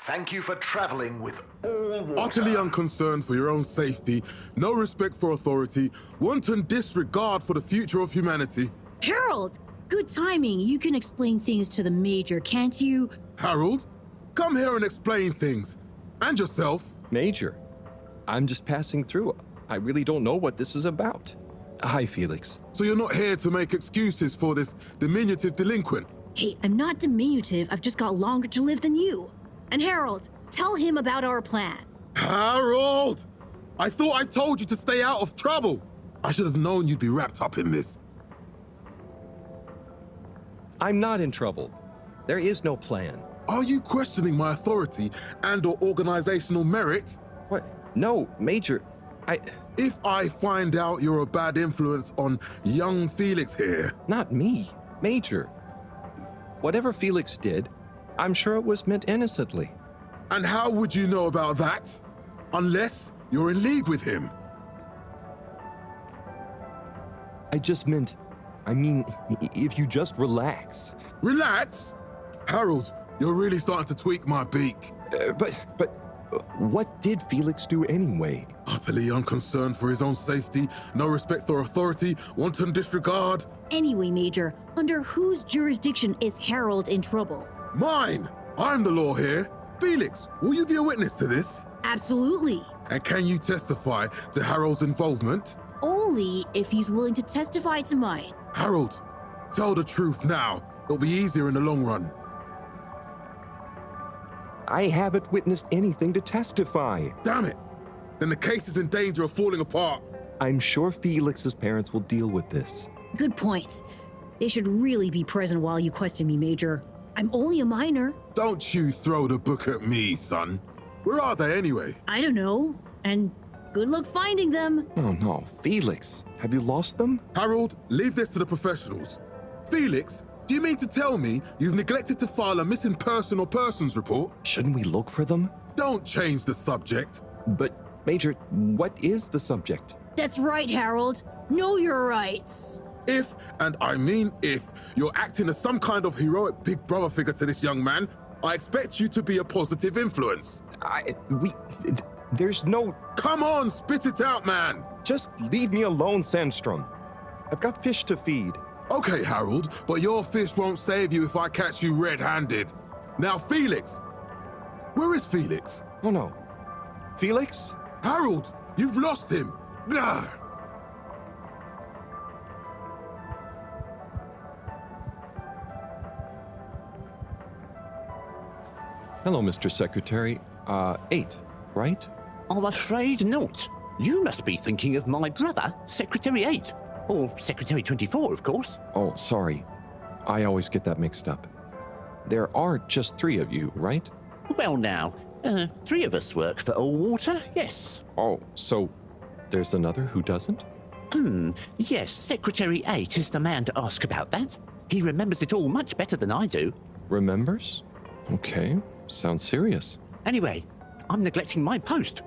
Thank you for traveling with all water. Utterly unconcerned for your own safety, no respect for authority, wanton disregard for the future of humanity. Harold! Good timing. You can explain things to the Major, can't you? Harold, come here and explain things. And yourself. Major, I'm just passing through. I really don't know what this is about. Hi, Felix. So you're not here to make excuses for this diminutive delinquent? Hey, I'm not diminutive. I've just got longer to live than you. And Harold, tell him about our plan. Harold! I thought I told you to stay out of trouble. I should have known you'd be wrapped up in this. I'm not in trouble. There is no plan. Are you questioning my authority and/or organizational merit? What? No, Major. If I find out you're a bad influence on young Felix here... Not me, Major. Whatever Felix did, I'm sure it was meant innocently. And how would you know about that? Unless you're in league with him. I mean, if you just relax. Relax? Harold, you're really starting to tweak my beak. But what did Felix do anyway? Utterly unconcerned for his own safety, no respect for authority, wanton disregard. Anyway, Major, under whose jurisdiction is Harold in trouble? Mine! I'm the law here. Felix, will you be a witness to this? Absolutely. And can you testify to Harold's involvement? Only if he's willing to testify to mine. Harold, tell the truth now. It'll be easier in the long run. I haven't witnessed anything to testify. Damn it! Then the case is in danger of falling apart. I'm sure Felix's parents will deal with this. Good point. They should really be present while you question me, Major. I'm only a minor. Don't you throw the book at me, son. Where are they anyway? I don't know. And good luck finding them. Oh no, Felix, have you lost them? Harold, leave this to the professionals. Felix, do you mean to tell me you've neglected to file a missing person or persons report? Shouldn't we look for them? Don't change the subject. But, Major, what is the subject? That's right, Harold. Know your rights. If, and I mean if, you're acting as some kind of heroic big brother figure to this young man, I expect you to be a positive influence. There's no... Come on, spit it out, man! Just leave me alone, Sandstrom. I've got fish to feed. Okay, Harold, but your fish won't save you if I catch you red-handed. Now, Felix! Where is Felix? Oh no. Felix? Harold, you've lost him! Ugh. Hello, Mr. Secretary. 8, right? I'm afraid not. You must be thinking of my brother, Secretary 8. Or Secretary 24, of course. Oh, sorry. I always get that mixed up. There are just 3 of you, right? Well now, 3 of us work for Allwater, yes. Oh, so there's another who doesn't? Yes, Secretary 8 is the man to ask about that. He remembers it all much better than I do. Remembers? Okay, sounds serious. Anyway, I'm neglecting my post.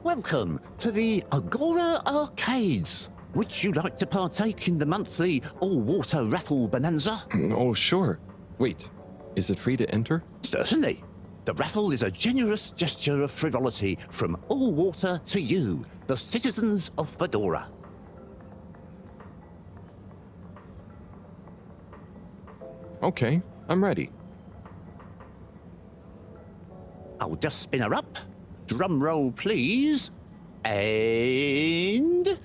Welcome to the Agora Arcades. Would you like to partake in the monthly all-water raffle bonanza? Oh, sure. Wait, is it free to enter? Certainly. The raffle is a generous gesture of frivolity from Allwater to you, the citizens of Fedora. Okay, I'm ready. I'll just spin her up. Drum roll, please. And...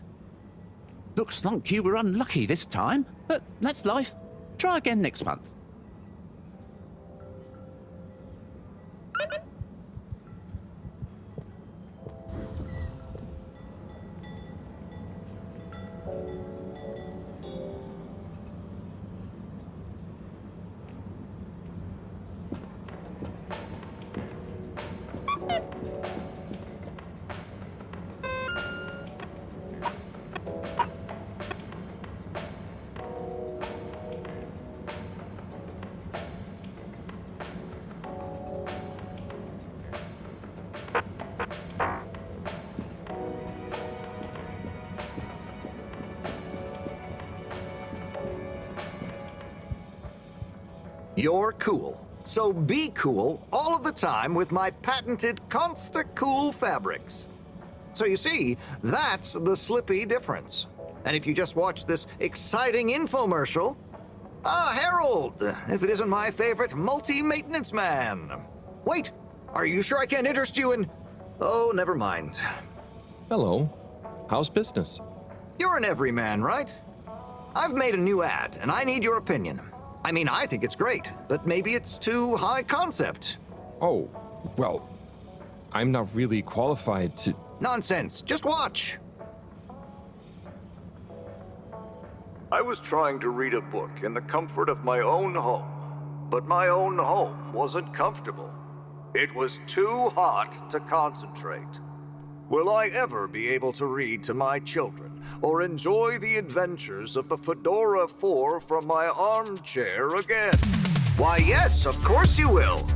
Looks like you were unlucky this time, but that's life. Try again next month. You're cool. So be cool all of the time with my patented Consta-Cool fabrics. So you see, that's the Slippy difference. And if you just watch this exciting infomercial... Ah, Harold, if it isn't my favorite multi-maintenance man. Wait, are you sure I can't interest you in... Oh, never mind. Hello. How's business? You're an everyman, right? I've made a new ad, and I need your opinion. I mean, I think it's great, but maybe it's too high concept. Oh, well, I'm not really qualified to... Nonsense. Just watch. I was trying to read a book in the comfort of my own home, but my own home wasn't comfortable. It was too hot to concentrate. Will I ever be able to read to my children or enjoy the adventures of the Fedora 4 from my armchair again? Why, yes, of course you will.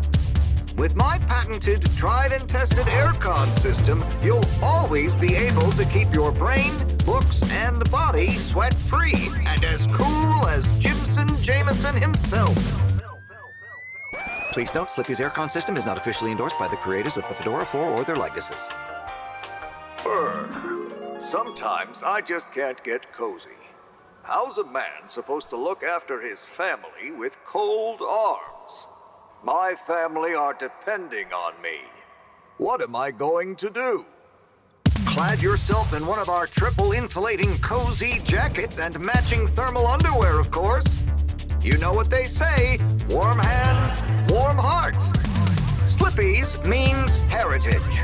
With my patented, tried and tested aircon system, you'll always be able to keep your brain, books, and body sweat-free and as cool as Jimson Jameson himself. Please note, Slippy's aircon system is not officially endorsed by the creators of the Fedora 4 or their likenesses. Sometimes I just can't get cozy. How's a man supposed to look after his family with cold arms? My family are depending on me. What am I going to do? Clad yourself in one of our triple insulating cozy jackets and matching thermal underwear, of course. You know what they say, warm hands, warm heart. Slippy's means heritage.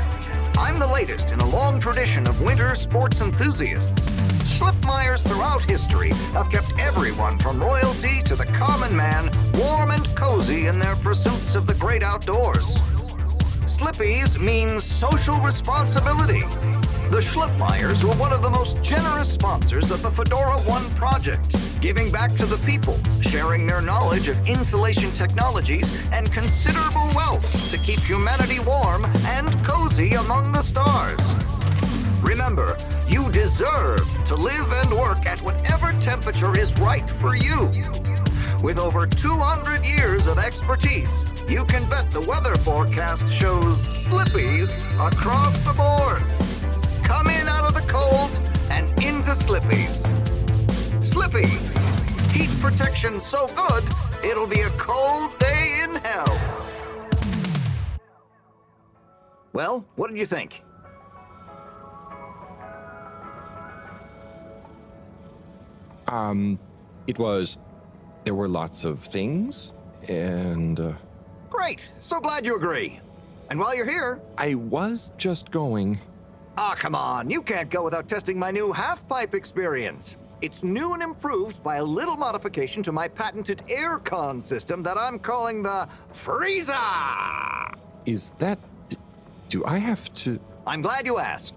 I'm the latest in a long tradition of winter sports enthusiasts. Slipmeyers throughout history have kept everyone from royalty to the common man warm and cozy in their pursuits of the great outdoors. Slippy's means social responsibility. The Schlipmeyers were one of the most generous sponsors of the Fedora 1 project, giving back to the people, sharing their knowledge of insulation technologies and considerable wealth to keep humanity warm and cozy among the stars. Remember, you deserve to live and work at whatever temperature is right for you. With over 200 years of expertise, you can bet the weather forecast shows Slippies across the board. Come in out of the cold and into Slippies. Slippies. Heat protection so good, it'll be a cold day in hell. Well, what did you think? There were lots of things, and, Great! So glad you agree. And while you're here... I was just going... Ah, come on. You can't go without testing my new half-pipe experience. It's new and improved by a little modification to my patented aircon system that I'm calling the Freezer! Is that... Do I have to... I'm glad you asked.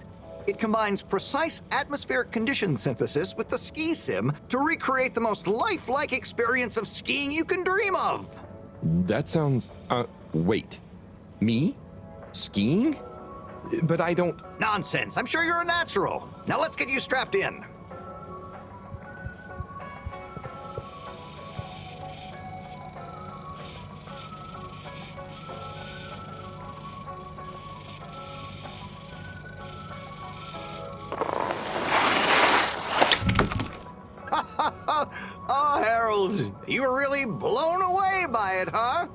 It combines precise atmospheric condition synthesis with the ski sim to recreate the most lifelike experience of skiing you can dream of. That sounds... wait. Me? Skiing? But I don't... Nonsense. I'm sure you're a natural. Now let's get you strapped in. Oh, Harold, you were really blown away by it, huh?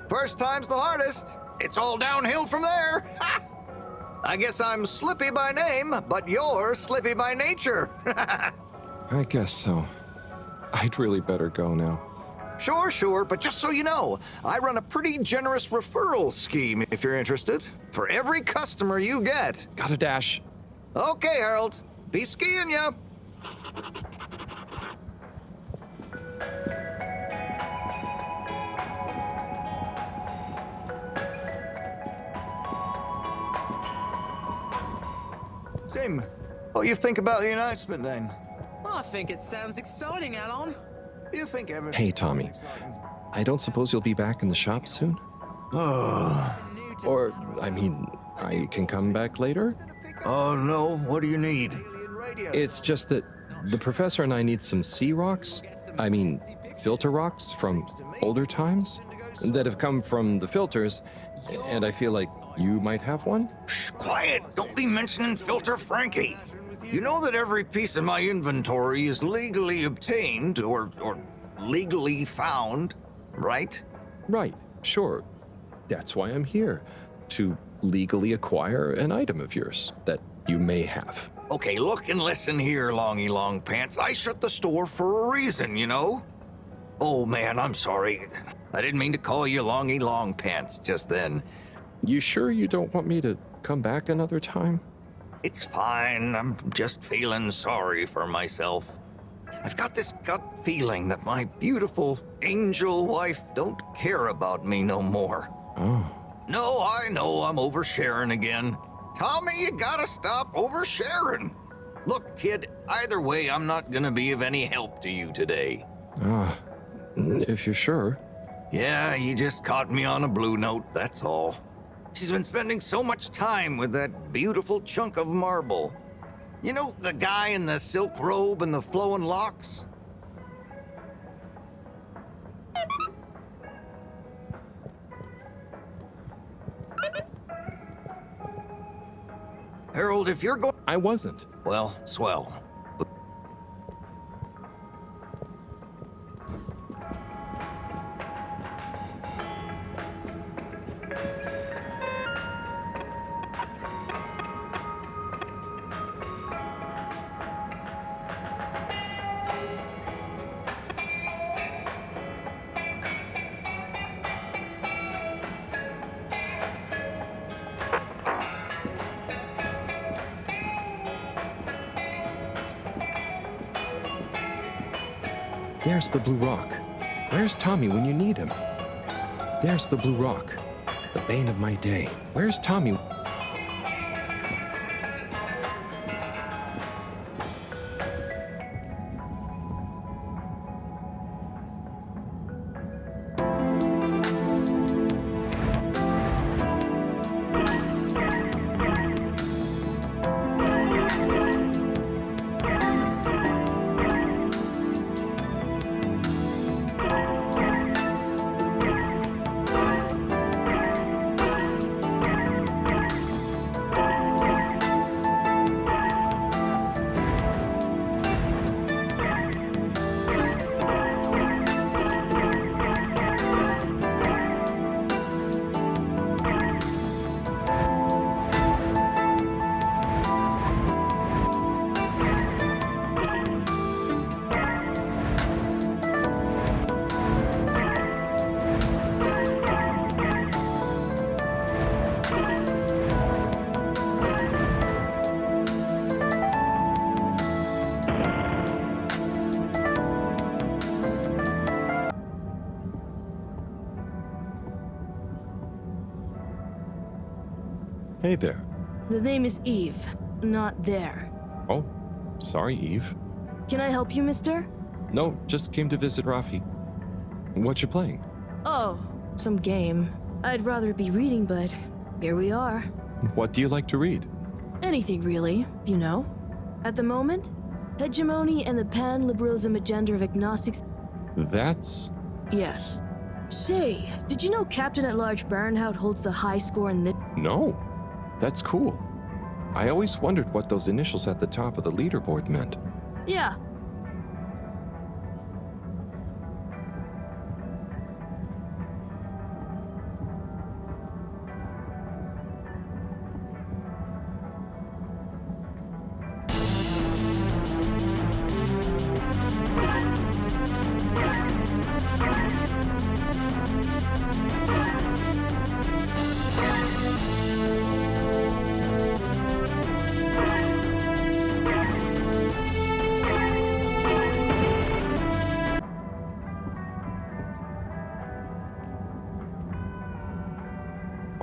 First time's the hardest. It's all downhill from there. I guess I'm Slippy by name, but you're Slippy by nature. I guess so. I'd really better go now. Sure, but just so you know, I run a pretty generous referral scheme if you're interested. For every customer you get. Gotta dash. Okay, Harold. Be skiing ya. Sim, what do you think about the announcement then? I think it sounds exciting, Alan. Do you think everything... Hey, Tommy. I don't suppose you'll be back in the shop soon? Or, I mean, I can come back later? Oh, no. What do you need? It's just that the professor and I need some sea rocks. I mean, filter rocks from older times that have come from the filters, and I feel like you might have one? Shh, quiet. Don't be mentioning Filter Frankie. You know that every piece of my inventory is legally obtained or legally found, right? Right, sure. That's why I'm here, to legally acquire an item of yours that you may have. Okay, look and listen here, Longy Long Pants. I shut the store for a reason, you know? Oh, man, I'm sorry. I didn't mean to call you Longy Long Pants just then. You sure you don't want me to come back another time? It's fine. I'm just feeling sorry for myself. I've got this gut feeling that my beautiful angel wife don't care about me no more. Oh. No, I know I'm oversharing again. Tommy, you gotta stop oversharing. Look, kid, either way, I'm not gonna be of any help to you today. If you're sure. Yeah, you just caught me on a blue note, that's all. She's been spending so much time with that beautiful chunk of marble. You know, the guy in the silk robe and the flowing locks? Harold, if you're going... I wasn't. Well, swell. There's the Blue Rock. Where's Tommy when you need him? There's the Blue Rock, the bane of my day. Where's Tommy? Hey there. The name is Eve, not there. Oh, sorry, Eve. Can I help you, mister? No, just came to visit Rafi. What you playing? Oh, some game. I'd rather be reading, but here we are. What do you like to read? Anything really, you know. At the moment, hegemony and the pan-liberalism agenda of agnostics. That's... Yes. Say, did you know Captain-at-Large Baronhout holds the high score in this? No. That's cool. I always wondered what those initials at the top of the leaderboard meant. Yeah.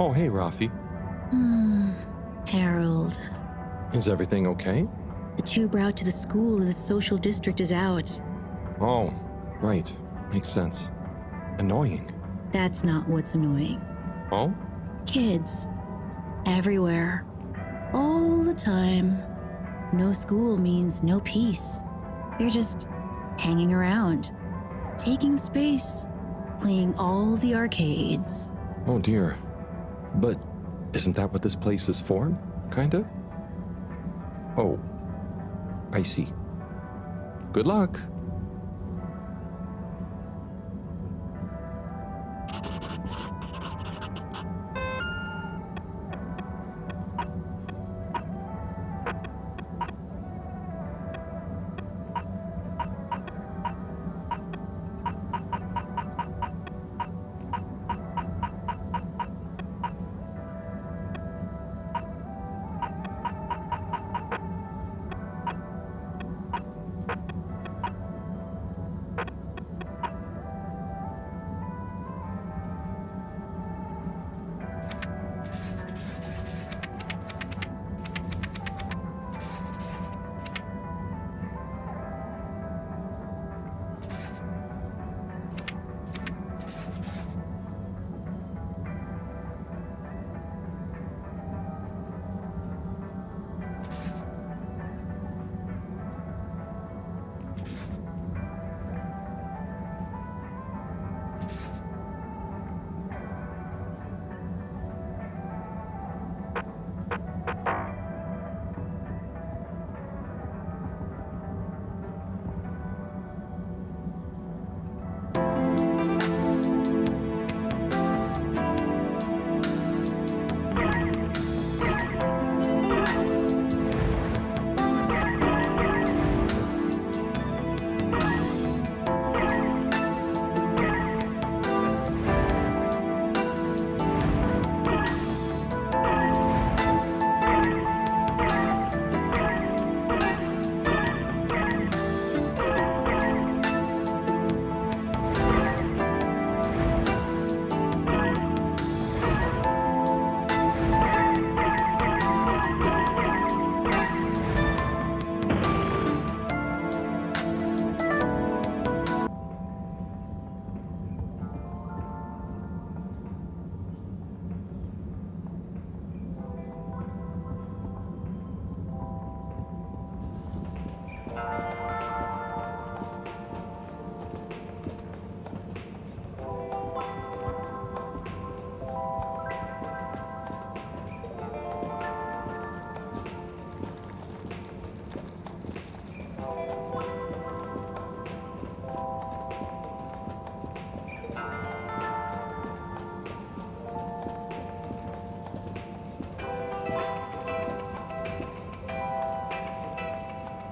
Oh, hey, Rafi. Harold. Is everything okay? The tube route to the school in the social district is out. Oh, right. Makes sense. Annoying. That's not what's annoying. Oh? Kids. Everywhere. All the time. No school means no peace. They're just hanging around. Taking space. Playing all the arcades. Oh, dear. But isn't that what this place is for? Kinda? Oh. I see. Good luck.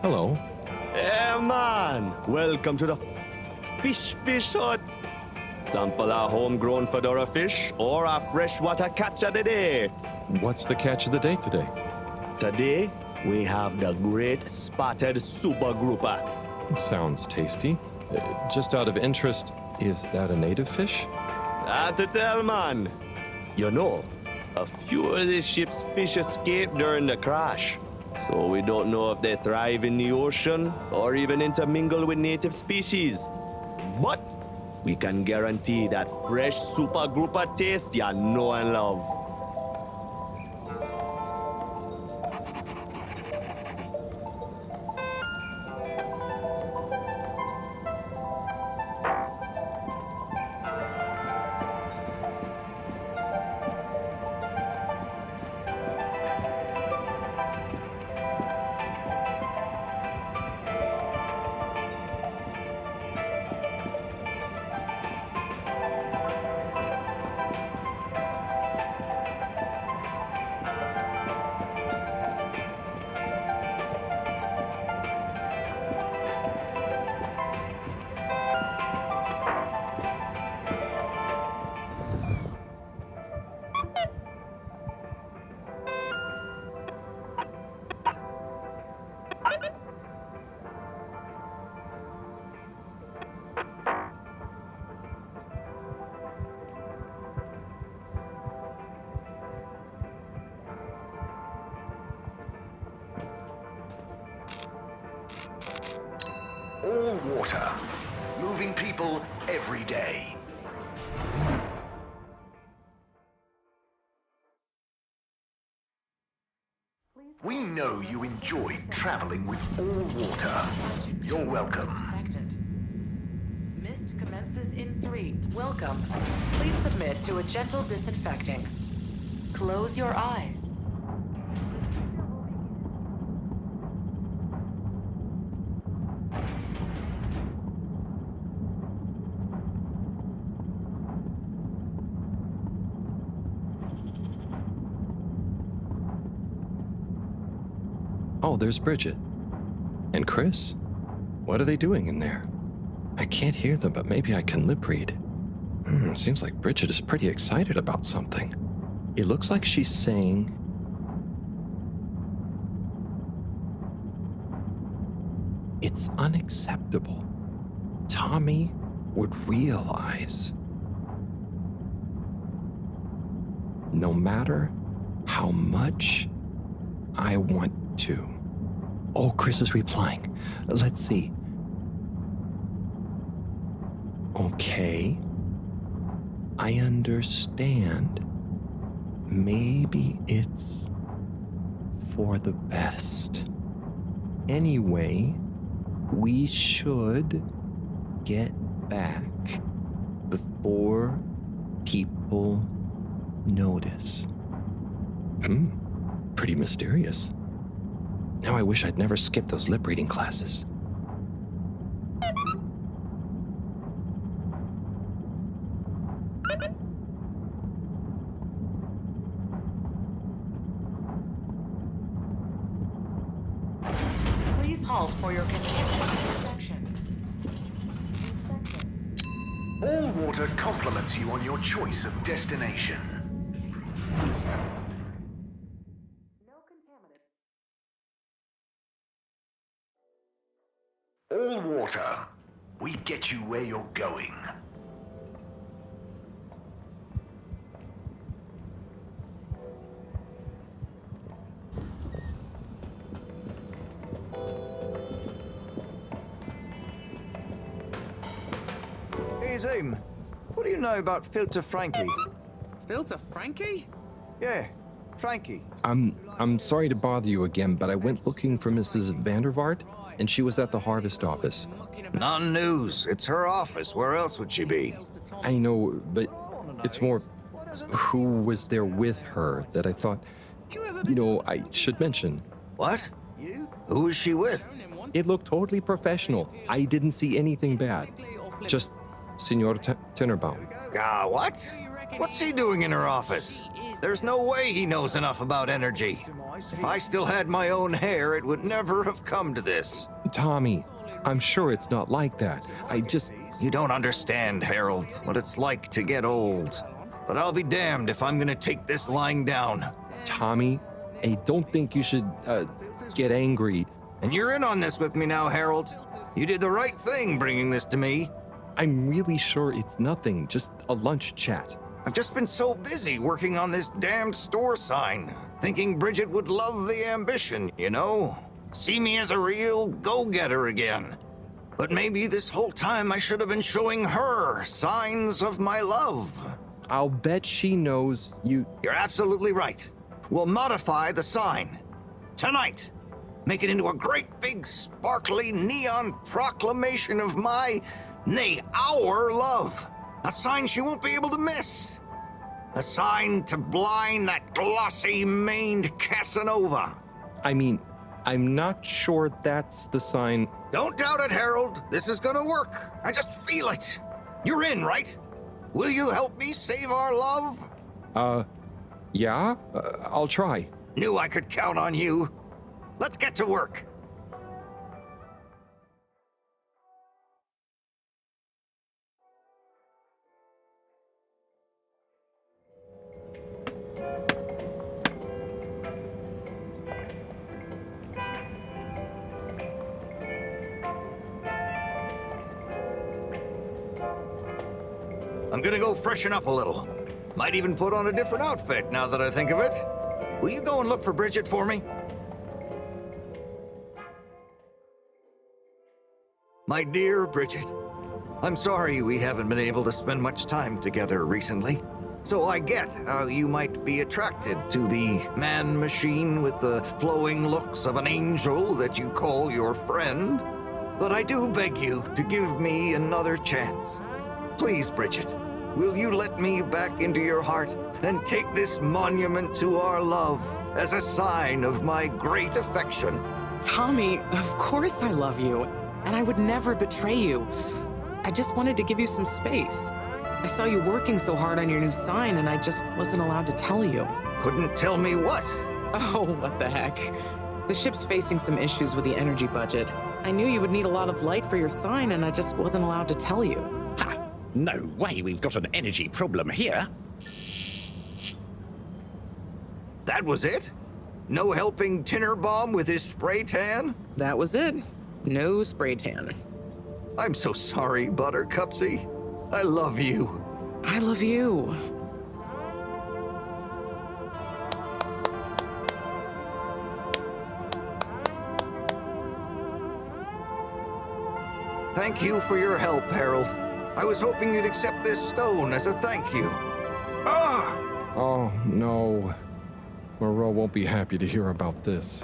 Hello. Hey, man! Welcome to the fish hut. Sample a homegrown fedora fish or a freshwater catch of the day. What's the catch of the day today? Today, we have the great spotted super grouper. Sounds tasty. Just out of interest, is that a native fish? Hard to tell, man. You know, A few of the ship's fish escaped during the crash, so we don't know if they thrive in the ocean or even intermingle with native species. But we can guarantee that fresh super grouper taste you know and love. All water, moving people every day. We know you enjoy traveling with all water. You're welcome. Mist commences in 3. Welcome. Please submit to a gentle disinfecting. Close your eyes. Oh, there's Bridget. And Chris? What are they doing in there? I can't hear them, but maybe I can lip read. Seems like Bridget is pretty excited about something. It looks like she's saying... It's unacceptable. Tommy would realize. No matter how much I want to. Oh, Chris is replying. Let's see. Okay. I understand. Maybe it's for the best. Anyway, we should get back before people notice. Pretty mysterious. Now I wish I'd never skipped those lip reading classes. Please halt for your continued inspection. All water compliments you on your choice of destination. All water, we get you where you're going. Hey, Zoom. What do you know about Filter Frankie? Filter Frankie? Yeah, Frankie. I'm sorry to bother you again, but I went looking for Mrs. Vandervaart, and she was at the harvest office. Non-news. It's her office. Where else would she be? I know, but it's more who was there with her that I thought, I should mention. What? Who was she with? It looked totally professional. I didn't see anything bad. Just Senor Tenenbaum. What? What's he doing in her office? There's no way he knows enough about energy. If I still had my own hair, it would never have come to this. Tommy, I'm sure it's not like that. You don't understand, Harold, what it's like to get old. But I'll be damned if I'm gonna take this lying down. Tommy, I don't think you should, get angry. And you're in on this with me now, Harold. You did the right thing bringing this to me. I'm really sure it's nothing, just a lunch chat. I've just been so busy working on this damned store sign, thinking Bridget would love the ambition, you know? See me as a real go-getter again. But maybe this whole time I should have been showing her signs of my love. I'll bet she knows you... You're absolutely right. We'll modify the sign. Tonight. Make it into a great big sparkly neon proclamation of my, nay, our love. A sign she won't be able to miss. A sign to blind that glossy-maned Casanova. I mean, I'm not sure that's the sign. Don't doubt it, Harold. This is gonna work. I just feel it. You're in, right? Will you help me save our love? Yeah? I'll try. Knew I could count on you. Let's get to work. I'm gonna go freshen up a little. Might even put on a different outfit now that I think of it. Will you go and look for Bridget for me? My dear Bridget, I'm sorry we haven't been able to spend much time together recently. So I get how you might be attracted to the man-machine with the flowing looks of an angel that you call your friend. But I do beg you to give me another chance. Please, Bridget, will you let me back into your heart and take this monument to our love as a sign of my great affection? Tommy, of course I love you, and I would never betray you. I just wanted to give you some space. I saw you working so hard on your new sign, and I just wasn't allowed to tell you. Couldn't tell me what? Oh, what the heck. The ship's facing some issues with the energy budget. I knew you would need a lot of light for your sign, and I just wasn't allowed to tell you. Ha! No way we've got an energy problem here. That was it? No helping Tinnerbomb with his spray tan? That was it. No spray tan. I'm so sorry, Buttercupsy. I love you. I love you. Thank you for your help, Harold. I was hoping you'd accept this stone as a thank you. Ah! Oh, no. Moreau won't be happy to hear about this.